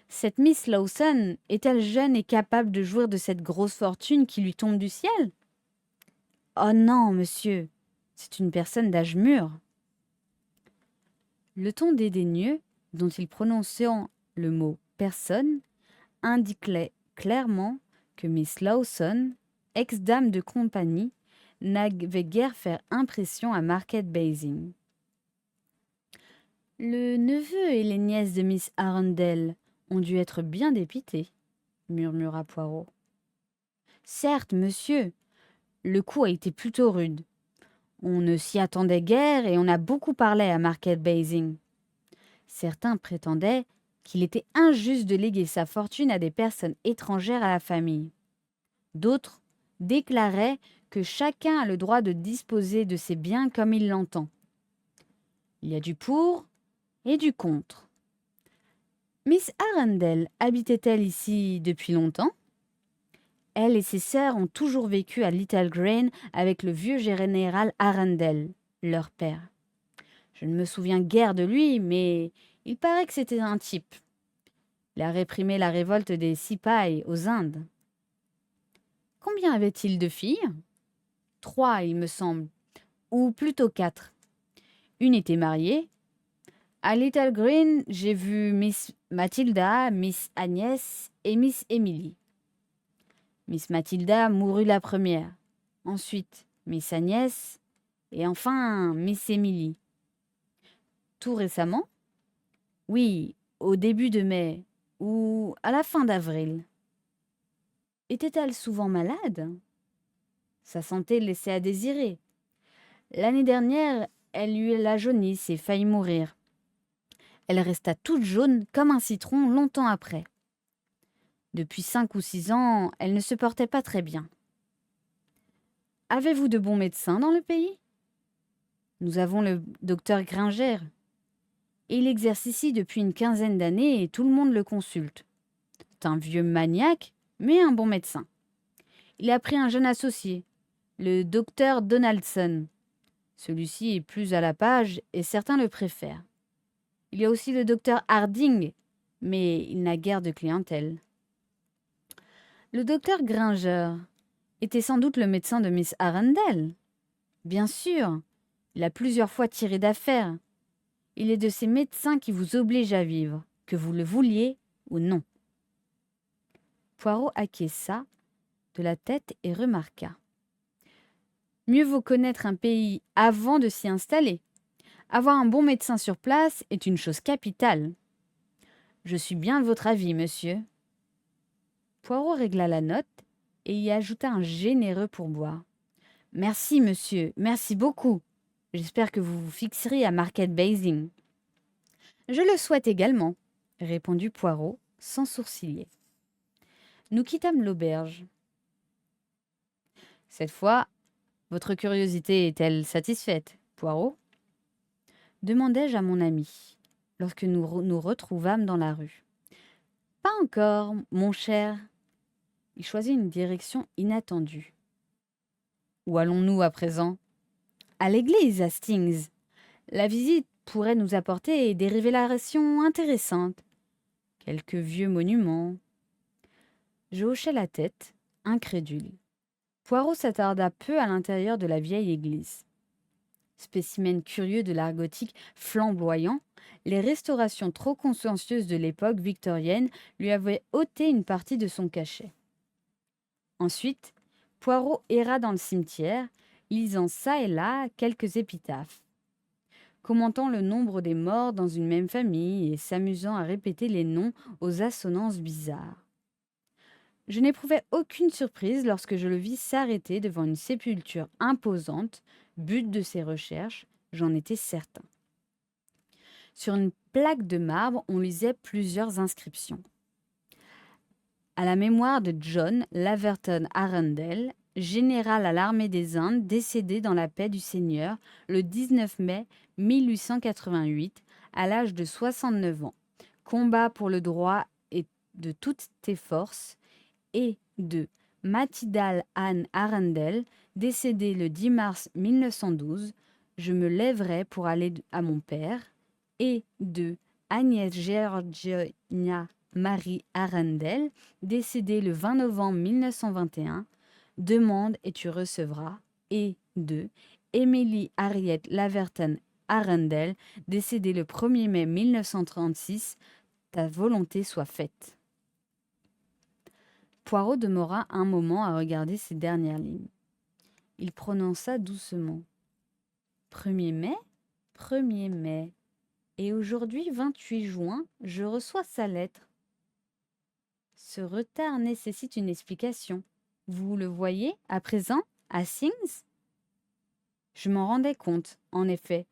Cette Miss Lawson est-elle jeune et capable de jouir de cette grosse fortune qui lui tombe du ciel? Oh non, monsieur, c'est une personne d'âge mûr. Le ton dédaigneux dont il prononçait le mot personne indiquait clairement que Miss Lawson, ex-dame de compagnie, n'avait guère fait impression à Market Basing. Le neveu et les nièces de Miss Arundel ont dû être bien dépités, murmura Poirot. Certes, monsieur, le coup a été plutôt rude. On ne s'y attendait guère et on a beaucoup parlé à Market Basing. Certains prétendaient qu'il était injuste de léguer sa fortune à des personnes étrangères à la famille. D'autres déclaraient que chacun a le droit de disposer de ses biens comme il l'entend. Il y a du pour et du contre. Miss Arundel habitait-elle ici depuis longtemps? Elle et ses sœurs ont toujours vécu à Little Green avec le vieux général Arundel, leur père. Je ne me souviens guère de lui, mais il paraît que c'était un type. Il a réprimé la révolte des Sipais aux Indes. Combien avait-il de filles? 3, il me semble, ou plutôt 4. Une était mariée. À Little Green, j'ai vu Miss Matilda, Miss Agnès et Miss Emily. Miss Matilda mourut la première. Ensuite, Miss Agnès et enfin Miss Emily. Tout récemment? Oui, au début de mai ou à la fin d'avril. Était-elle souvent malade? Sa santé laissait à désirer. L'année dernière, elle eut la jaunisse et faillit mourir. Elle resta toute jaune comme un citron longtemps après. Depuis 5 ou 6 ans, elle ne se portait pas très bien. Avez-vous de bons médecins dans le pays? Nous avons le docteur Gringer. Il exerce ici depuis une quinzaine d'années et tout le monde le consulte. C'est un vieux maniaque, mais un bon médecin. Il a pris un jeune associé, le docteur Donaldson. Celui-ci est plus à la page et certains le préfèrent. Il y a aussi le docteur Harding, mais il n'a guère de clientèle. Le docteur Gringer était sans doute le médecin de Miss Arundel. Bien sûr, il a plusieurs fois tiré d'affaire. Il est de ces médecins qui vous obligent à vivre, que vous le vouliez ou non. Poirot acquiesça de la tête et remarqua. Mieux vaut connaître un pays avant de s'y installer. Avoir un bon médecin sur place est une chose capitale. Je suis bien de votre avis, monsieur. Poirot régla la note et y ajouta un généreux pourboire. Merci, monsieur, merci beaucoup. J'espère que vous vous fixerez à Market Basing. Je le souhaite également, répondit Poirot, sans sourciller. Nous quittâmes l'auberge. Cette fois, votre curiosité est-elle satisfaite, Poirot? Demandai-je à mon ami, lorsque nous nous retrouvâmes dans la rue. Pas encore, mon cher. Il choisit une direction inattendue. Où allons-nous à présent? À l'église, Hastings. La visite pourrait nous apporter des révélations intéressantes. Quelques vieux monuments. Je hochai la tête, incrédule. Poirot s'attarda peu à l'intérieur de la vieille église. Spécimen curieux de l'art gothique flamboyant, les restaurations trop consciencieuses de l'époque victorienne lui avaient ôté une partie de son cachet. Ensuite, Poirot erra dans le cimetière, lisant çà et là quelques épitaphes, commentant le nombre des morts dans une même famille et s'amusant à répéter les noms aux assonances bizarres. Je n'éprouvai aucune surprise lorsque je le vis s'arrêter devant une sépulture imposante, but de ses recherches, j'en étais certain. Sur une plaque de marbre, on lisait plusieurs inscriptions. À la mémoire de John Laverton Arundel, général à l'armée des Indes, décédé dans la paix du Seigneur le 19 mai 1888, à l'âge de 69 ans. Combat pour le droit et de toutes tes forces, et de Matilda Anne Arundel, décédée le 10 mars 1912, je me lèverai pour aller à mon père, et de Agnès Georgina Marie Arundel, décédée le 20 novembre 1921, demande et tu recevras, et de Emily Harriet Laverton Arundel, décédée le 1er mai 1936, ta volonté soit faite. Poirot demeura un moment à regarder ces dernières lignes. Il prononça doucement. 1er mai, 1er mai. Et aujourd'hui, 28 juin, je reçois sa lettre. Ce retard nécessite une explication. Vous le voyez, à présent, à Sings? Je m'en rendais compte, en effet.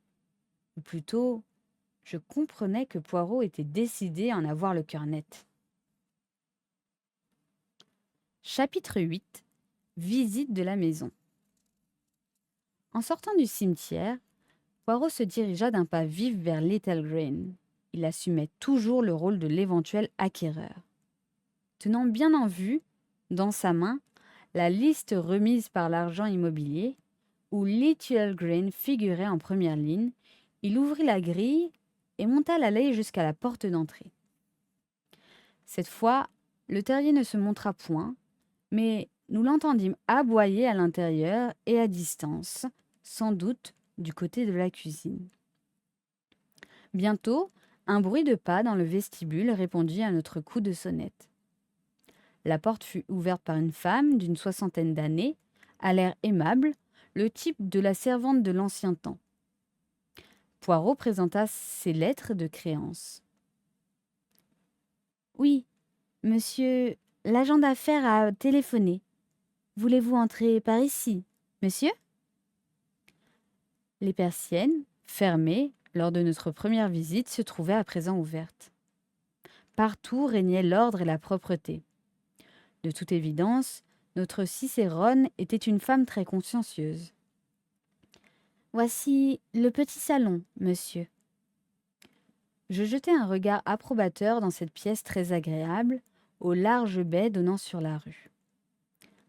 Ou plutôt, je comprenais que Poirot était décidé à en avoir le cœur net. Chapitre 8. Visite de la maison. En sortant du cimetière, Poirot se dirigea d'un pas vif vers Little Green. Il assumait toujours le rôle de l'éventuel acquéreur. Tenant bien en vue, dans sa main, la liste remise par l'agent immobilier, où Little Green figurait en première ligne. Il ouvrit la grille et monta l'allée jusqu'à la porte d'entrée. Cette fois, le terrier ne se montra point, mais nous l'entendîmes aboyer à l'intérieur et à distance, sans doute du côté de la cuisine. Bientôt, un bruit de pas dans le vestibule répondit à notre coup de sonnette. La porte fut ouverte par une femme d'une 60aine d'années, à l'air aimable, le type de la servante de l'ancien temps. Poirot présenta ses lettres de créance. « Oui, monsieur, l'agent d'affaires a téléphoné. Voulez-vous entrer par ici, monsieur ?» Les persiennes, fermées lors de notre première visite, se trouvaient à présent ouvertes. Partout régnait l'ordre et la propreté. De toute évidence, notre Cicérone était une femme très consciencieuse. « Voici le petit salon, monsieur. » Je jetai un regard approbateur dans cette pièce très agréable, aux larges baies donnant sur la rue.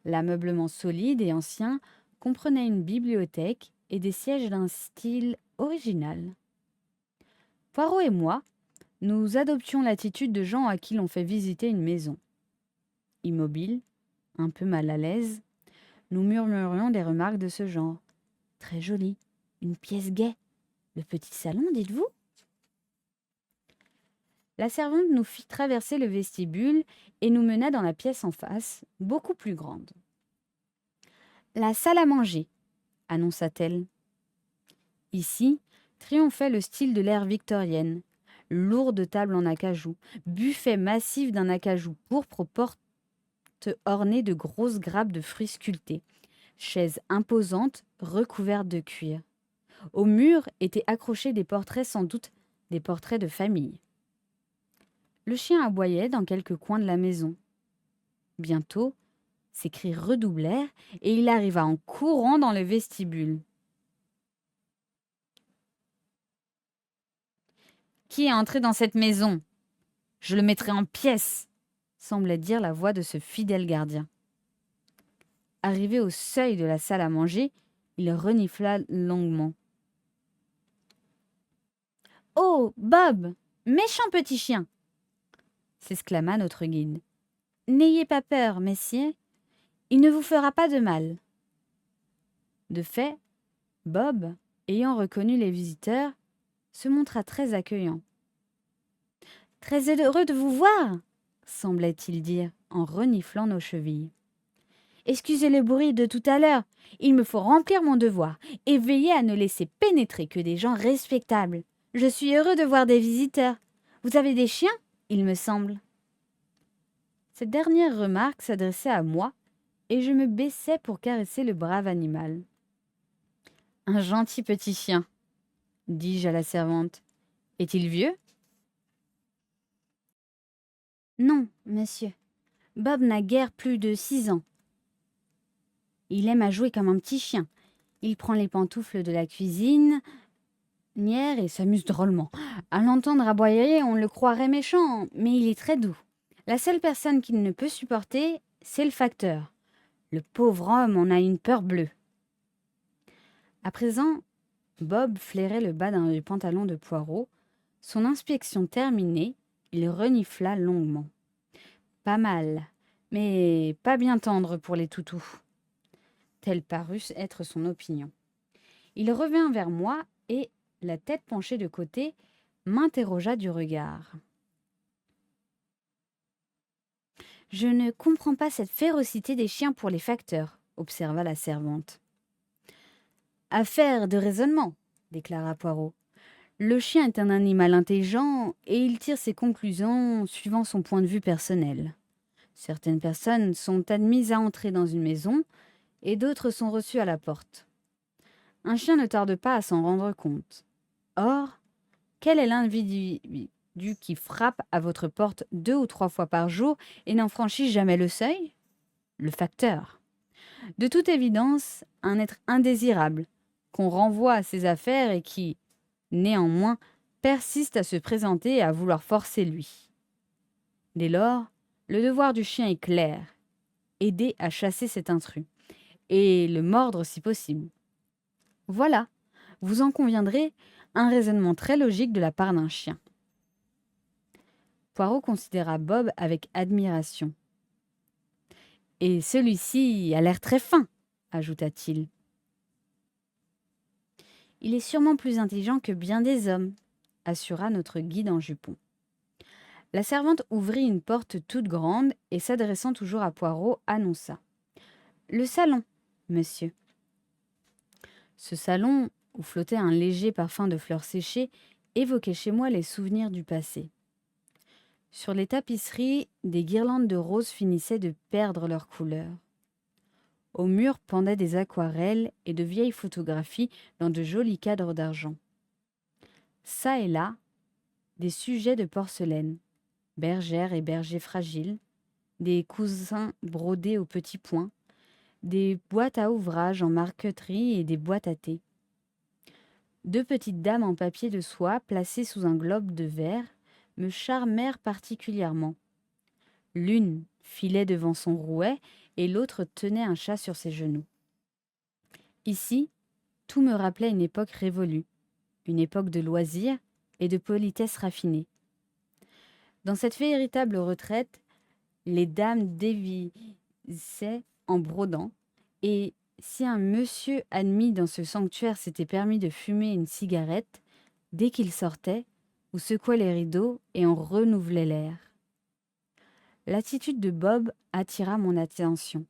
L'ameublement solide et ancien comprenait une bibliothèque et des sièges d'un style original. Poirot et moi, nous adoptions l'attitude de gens à qui l'on fait visiter une maison. Immobiles, un peu mal à l'aise, nous murmurions des remarques de ce genre. « Très joli, une pièce gaie. Le petit salon, dites-vous » La servante nous fit traverser le vestibule et nous mena dans la pièce en face, beaucoup plus grande. « La salle à manger » annonça-t-elle. Ici triomphait le style de l'ère victorienne. Lourde table en acajou, buffet massif d'un acajou pourpre aux portes ornées de grosses grappes de fruits sculptés, chaises imposantes recouvertes de cuir. Au mur étaient accrochés des portraits, sans doute des portraits de famille. Le chien aboyait dans quelques coins de la maison. Bientôt, ses cris redoublèrent et il arriva en courant dans le vestibule. « Qui est entré dans cette maison ? Je le mettrai en pièces !» semblait dire la voix de ce fidèle gardien. Arrivé au seuil de la salle à manger, il renifla longuement. « Oh, Bob, méchant petit chien !» s'exclama notre guide. « N'ayez pas peur, messieurs, il ne vous fera pas de mal. » De fait, Bob, ayant reconnu les visiteurs, se montra très accueillant. « Très heureux de vous voir !» semblait-il dire en reniflant nos chevilles. « Excusez le bruit de tout à l'heure, il me faut remplir mon devoir et veiller à ne laisser pénétrer que des gens respectables. Je suis heureux de voir des visiteurs. Vous avez des chiens, il me semble. » Cette dernière remarque s'adressait à moi et je me baissai pour caresser le brave animal. « Un gentil petit chien, » dis-je à la servante. « Est-il vieux ? » « Non, monsieur. Bob n'a guère plus de 6 ans. Il aime à jouer comme un petit chien. Il prend les pantoufles de la cuisine, nière et s'amuse drôlement. À l'entendre aboyer, on le croirait méchant, mais il est très doux. La seule personne qu'il ne peut supporter, c'est le facteur. Le pauvre homme en a une peur bleue. » À présent, Bob flairait le bas du pantalon de Poirot. Son inspection terminée, il renifla longuement. « Pas mal, mais pas bien tendre pour les toutous. » Telle parut être son opinion. Il revint vers moi et, la tête penchée de côté, m'interrogea du regard. « Je ne comprends pas cette férocité des chiens pour les facteurs, » observa la servante. « Affaire de raisonnement, » déclara Poirot. « Le chien est un animal intelligent et il tire ses conclusions suivant son point de vue personnel. Certaines personnes sont admises à entrer dans une maison et d'autres sont reçues à la porte. Un chien ne tarde pas à s'en rendre compte. Or, quel est l'individu qui frappe à votre porte 2 ou 3 fois par jour et n'en franchit jamais le seuil ? Le facteur. De toute évidence, un être indésirable, qu'on renvoie à ses affaires et qui, néanmoins, persiste à se présenter et à vouloir forcer lui. Dès lors, le devoir du chien est clair. aider à chasser cet intrus, et le mordre si possible. Voilà, vous en conviendrez, un raisonnement très logique de la part d'un chien. Poirot considéra Bob avec admiration. « Et celui-ci a l'air très fin, » ajouta-t-il. « Il est sûrement plus intelligent que bien des hommes, » assura notre guide en jupon. La servante ouvrit une porte toute grande et, s'adressant toujours à Poirot, annonça. « Le salon, monsieur. » Ce salon, où flottait un léger parfum de fleurs séchées, évoquait chez moi les souvenirs du passé. Sur les tapisseries, des guirlandes de roses finissaient de perdre leur couleur. Au mur pendaient des aquarelles et de vieilles photographies dans de jolis cadres d'argent. Ça et là, des sujets de porcelaine, bergères et bergers fragiles, des coussins brodés aux petits points, des boîtes à ouvrage en marqueterie et des boîtes à thé. Deux petites dames en papier de soie placées sous un globe de verre me charmèrent particulièrement. L'une filait devant son rouet et l'autre tenait un chat sur ses genoux. Ici, tout me rappelait une époque révolue, une époque de loisirs et de politesse raffinée. Dans cette véritable retraite, les dames dévisaient en brodant, et si un monsieur admis dans ce sanctuaire s'était permis de fumer une cigarette, dès qu'il sortait, on secouait les rideaux et on renouvelait l'air. L'attitude de Bob attira mon attention.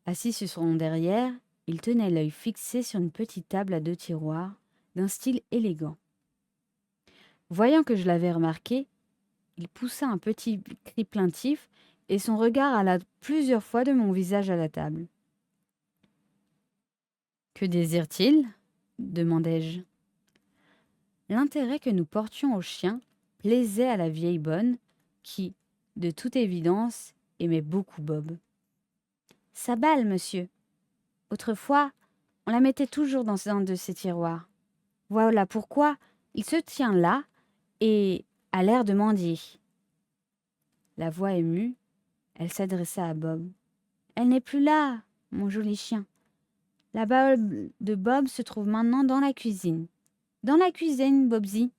Assis sur son derrière, il tenait l'œil fixé sur une petite table à 2 tiroirs, d'un style élégant. Voyant que je l'avais remarqué, il poussa un petit cri plaintif et son regard alla plusieurs fois de mon visage à la table. « Que désire-t-il » demandai-je. L'intérêt que nous portions au chien plaisait à la vieille bonne qui, de toute évidence, aimait beaucoup Bob. « Sa balle, monsieur. Autrefois, on la mettait toujours dans un de ces tiroirs. Voilà pourquoi il se tient là et a l'air de mendier. » La voix émue, elle s'adressa à Bob. « Elle n'est plus là, mon joli chien. La balle de Bob se trouve maintenant dans la cuisine. Dans la cuisine, Bobsy. »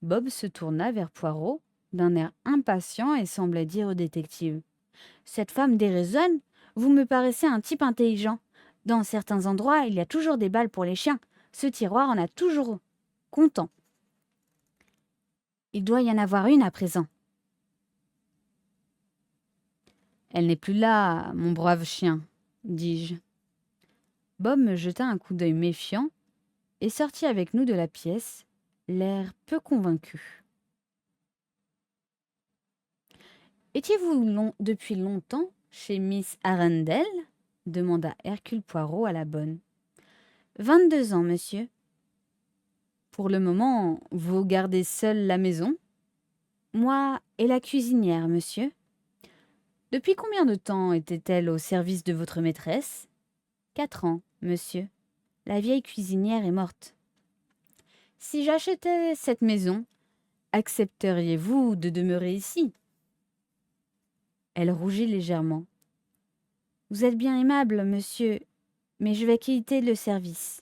Bob se tourna vers Poirot d'un air impatient et semblait dire au détective. « Cette femme déraisonne. Vous me paraissez un type intelligent. Dans certains endroits, il y a toujours des balles pour les chiens. Ce tiroir en a toujours content. Il doit y en avoir une à présent. » « Elle n'est plus là, mon brave chien, » dis-je. Bob me jeta un coup d'œil méfiant et sortit avec nous de la pièce, l'air peu convaincu. « Étiez-vous depuis longtemps chez Miss Arundel ?» demanda Hercule Poirot à la bonne. « 22 ans, monsieur. »« Pour le moment, vous gardez seule la maison ?»« Moi et la cuisinière, monsieur. » « Depuis combien de temps était-elle au service de votre maîtresse ?»« 4 ans, monsieur. La vieille cuisinière est morte. »« Si j'achetais cette maison, accepteriez-vous de demeurer ici ?» Elle rougit légèrement. « Vous êtes bien aimable, monsieur, mais je vais quitter le service.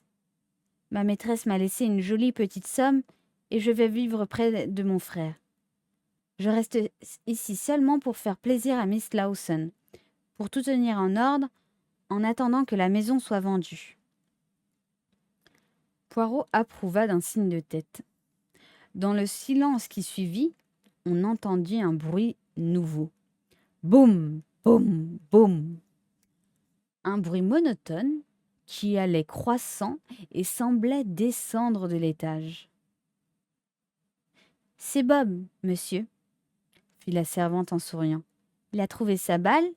Ma maîtresse m'a laissé une jolie petite somme et je vais vivre près de mon frère. Je reste ici seulement pour faire plaisir à Miss Lawson, pour tout tenir en ordre en attendant que la maison soit vendue. » Poirot approuva d'un signe de tête. Dans le silence qui suivit, on entendit un bruit nouveau. Boum, boum, boum. Un bruit monotone qui allait croissant et semblait descendre de l'étage. « C'est Bob, monsieur, » fit la servante en souriant. « Il a trouvé sa balle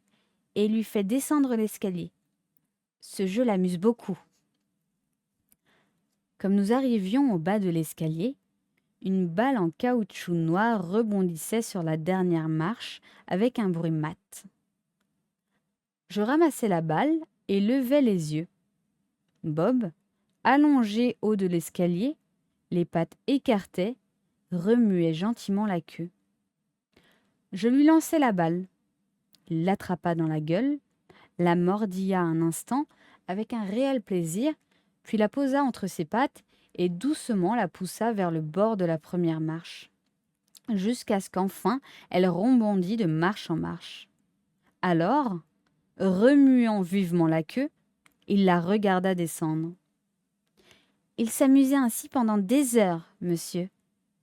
et lui fait descendre l'escalier. Ce jeu l'amuse beaucoup. » Comme nous arrivions au bas de l'escalier, une balle en caoutchouc noir rebondissait sur la dernière marche avec un bruit mat. Je ramassai la balle et levai les yeux. Bob, allongé haut de l'escalier, les pattes écartées, remuait gentiment la queue. Je lui lançai la balle. Il l'attrapa dans la gueule, la mordilla un instant avec un réel plaisir, puis la posa entre ses pattes et doucement la poussa vers le bord de la première marche, jusqu'à ce qu'enfin elle rebondît de marche en marche. Alors, remuant vivement la queue, il la regarda descendre. Il s'amusait ainsi pendant des heures, monsieur.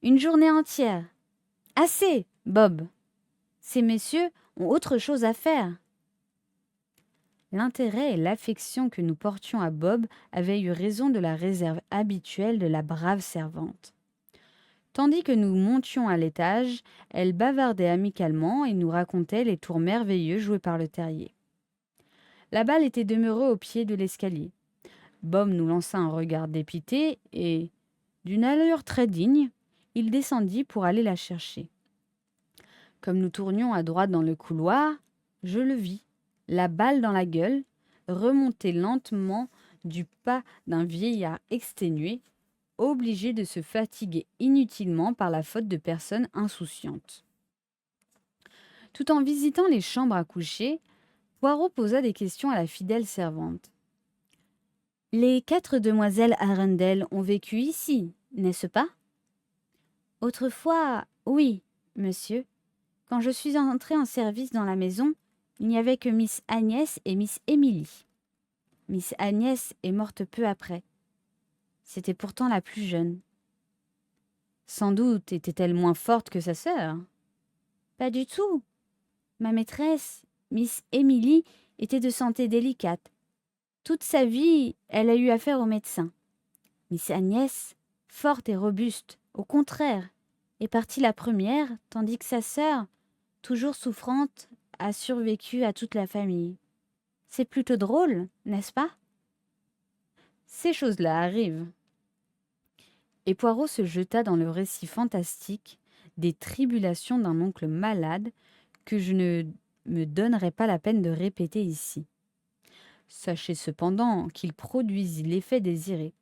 Une journée entière. Assez, Bob. Ces messieurs ont autre chose à faire. L'intérêt et l'affection que nous portions à Bob avaient eu raison de la réserve habituelle de la brave servante. Tandis que nous montions à l'étage, elle bavardait amicalement et nous racontait les tours merveilleux joués par le terrier. La balle était demeurée au pied de l'escalier. Bob nous lança un regard dépité et, d'une allure très digne, il descendit pour aller la chercher. Comme nous tournions à droite dans le couloir, je le vis, la balle dans la gueule, remonter lentement du pas d'un vieillard exténué, obligé de se fatiguer inutilement par la faute de personnes insouciantes. Tout en visitant les chambres à coucher, Poirot posa des questions à la fidèle servante. « Les 4 demoiselles Arundel ont vécu ici, n'est-ce pas ?»« Autrefois, oui, monsieur. Quand je suis entrée en service dans la maison, il n'y avait que Miss Agnès et Miss Emily. Miss Agnès est morte peu après. C'était pourtant la plus jeune. Sans doute était-elle moins forte que sa sœur. Pas du tout. Ma maîtresse, Miss Emily, était de santé délicate. Toute sa vie, elle a eu affaire aux médecins. Miss Agnès, forte et robuste, au contraire, est partie la première, tandis que sa sœur, toujours souffrante, a survécu à toute la famille. C'est plutôt drôle, n'est-ce pas? Ces choses-là arrivent. Et Poirot se jeta dans le récit fantastique des tribulations d'un oncle malade que je ne me donnerai pas la peine de répéter ici. Sachez cependant qu'il produisit l'effet désiré.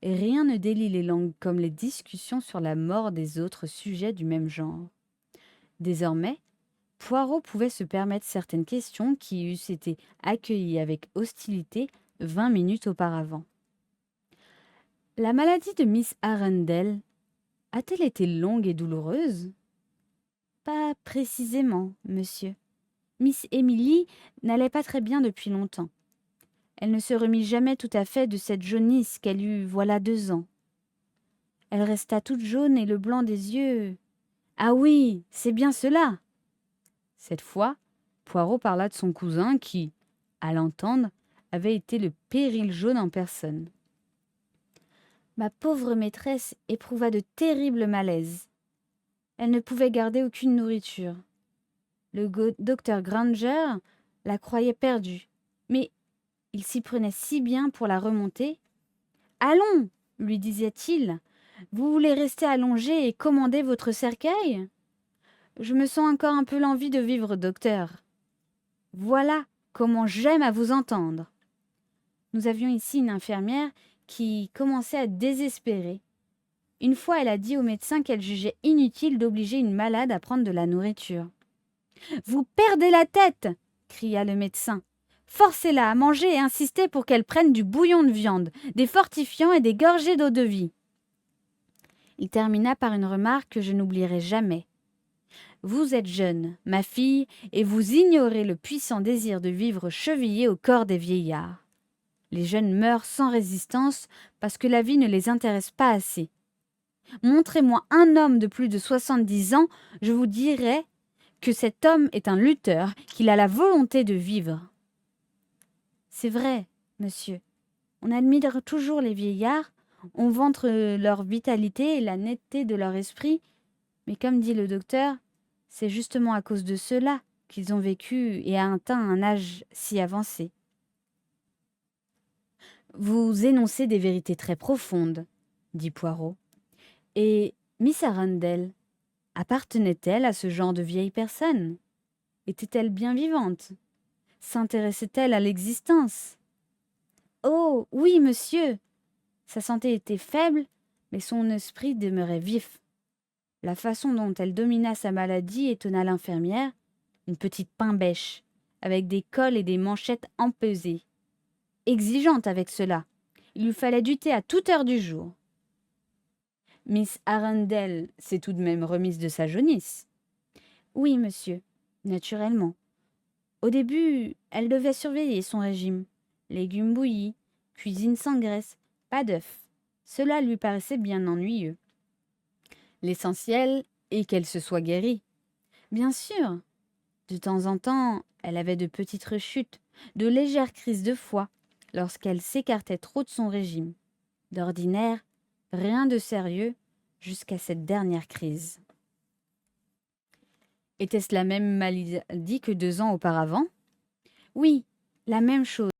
Et rien ne délie les langues comme les discussions sur la mort des autres sujets du même genre. Désormais, Poirot pouvait se permettre certaines questions qui eussent été accueillies avec hostilité 20 minutes auparavant. La maladie de Miss Arundel a-t-elle été longue et douloureuse? Pas précisément, monsieur. Miss Emily n'allait pas très bien depuis longtemps. Elle ne se remit jamais tout à fait de cette jaunisse qu'elle eut voilà 2 ans. Elle resta toute jaune et le blanc des yeux. Ah oui, c'est bien cela. Cette fois, Poirot parla de son cousin qui, à l'entendre, avait été le péril jaune en personne. Ma pauvre maîtresse éprouva de terribles malaises. Elle ne pouvait garder aucune nourriture. Le docteur Granger la croyait perdue, mais il s'y prenait si bien pour la remonter. « Allons, lui disait-il, vous voulez rester allongé et commander votre cercueil? Je me sens encore un peu l'envie de vivre, docteur. Voilà comment j'aime à vous entendre. » Nous avions ici une infirmière qui commençait à désespérer. Une fois, elle a dit au médecin qu'elle jugeait inutile d'obliger une malade à prendre de la nourriture. « Vous perdez la tête !» cria le médecin. « Forcez-la à manger et insistez pour qu'elle prenne du bouillon de viande, des fortifiants et des gorgées d'eau-de-vie. » Il termina par une remarque que je n'oublierai jamais. « Vous êtes jeune, ma fille, et vous ignorez le puissant désir de vivre chevillé au corps des vieillards. Les jeunes meurent sans résistance parce que la vie ne les intéresse pas assez. Montrez-moi un homme de plus de 70 ans, je vous dirai que cet homme est un lutteur, qu'il a la volonté de vivre. » C'est vrai, monsieur. On admire toujours les vieillards, on vante leur vitalité et la netteté de leur esprit, mais comme dit le docteur, c'est justement à cause de cela qu'ils ont vécu et atteint un âge si avancé. Vous énoncez des vérités très profondes, dit Poirot. Et Miss Arundel, appartenait-elle à ce genre de vieille personne? Était-elle bien vivante? S'intéressait-elle à l'existence? Oh, oui, monsieur. Sa santé était faible, mais son esprit demeurait vif. La façon dont elle domina sa maladie étonna l'infirmière, une petite pain-bêche, avec des cols et des manchettes empesées. Exigeante avec cela, il lui fallait du thé à toute heure du jour. Miss Arundel s'est tout de même remise de sa jaunisse. Oui, monsieur, naturellement. Au début, elle devait surveiller son régime. Légumes bouillis, cuisine sans graisse, pas d'œufs. Cela lui paraissait bien ennuyeux. L'essentiel est qu'elle se soit guérie. Bien sûr. De temps en temps, elle avait de petites rechutes, de légères crises de foie, lorsqu'elle s'écartait trop de son régime. D'ordinaire, rien de sérieux jusqu'à cette dernière crise. Était-ce la même maladie que 2 ans auparavant? Oui, la même chose.